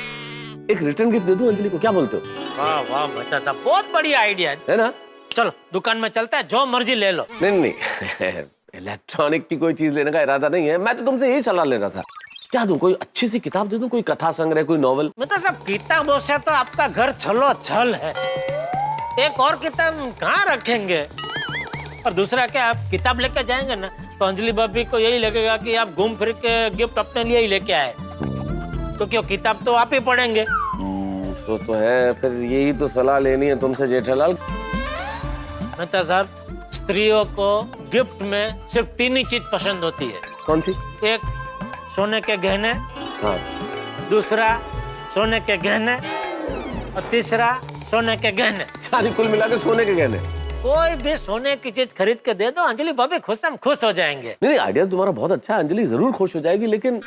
एक रिटर्न गिफ्ट दे दूं अंजलि को, क्या बोलते हो? वाह वाह मेहता साहब, बहुत बढ़िया आइडिया है ना? चलो दुकान में चलता है, जो मर्जी ले लो। नहीं इलेक्ट्रॉनिक की कोई चीज लेने का इरादा नहीं है। मैं तो तुमसे यही सलाह ले रहा था। क्या दूं, कोई अच्छी सी किताब दे दूं, कोई कथा संग्रह, कोई नॉवल? मेहता साहब, किताबों से तो आपका घर छलो छल है। एक और किताब कहाँ रखेंगे? और दूसरा क्या, आप किताब लेके जाएंगे ना तो अंजलि भाभी को यही लगेगा कि आप घूम फिर के गिफ्ट अपने लिए ही लेके आए, क्योंकि वो किताब तो आप ही पढ़ेंगे। तो है, फिर यही तो सलाह लेनी है तुमसे जेठालाल। मेहता साहब, स्त्रियों को गिफ्ट में सिर्फ 3 ही चीज पसंद होती है। कौन सी? एक, सोने के गहने। हाँ। दूसरा, सोने के गहने। और तीसरा, सोने के गहने। यानी कुल मिला के सोने के गहने। कोई भी सोने की चीज खरीद के दे दो, अंजलि भाभी खुश हो जाएंगे। नहीं, आइडिया तुम्हारा बहुत अच्छा है, अंजलि जरूर खुश हो जाएगी। लेकिन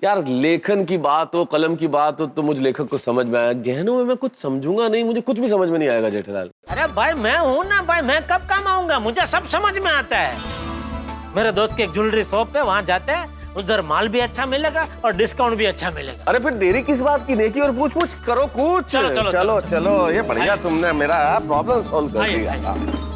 यार, लेखन की बात हो, कलम की बात हो, तो मुझे लेखक को समझ में आया। गहनों में मैं कुछ समझूंगा नहीं, मुझे कुछ भी समझ में नहीं आएगा जेठालाल। अरे भाई, मैं हूँ ना भाई, मैं कब काम आऊंगा? मुझे सब समझ में आता है। मेरे दोस्त की एक ज्वेलरी शॉप है, वहाँ जाते हैं, उधर माल भी अच्छा मिलेगा और डिस्काउंट भी अच्छा मिलेगा। अरे फिर देरी किस बात की, नेकी और पूछ पूछ करो कुछ। चलो, चलो ये बढ़िया, तुमने मेरा प्रॉब्लम सॉल्व कर दिया।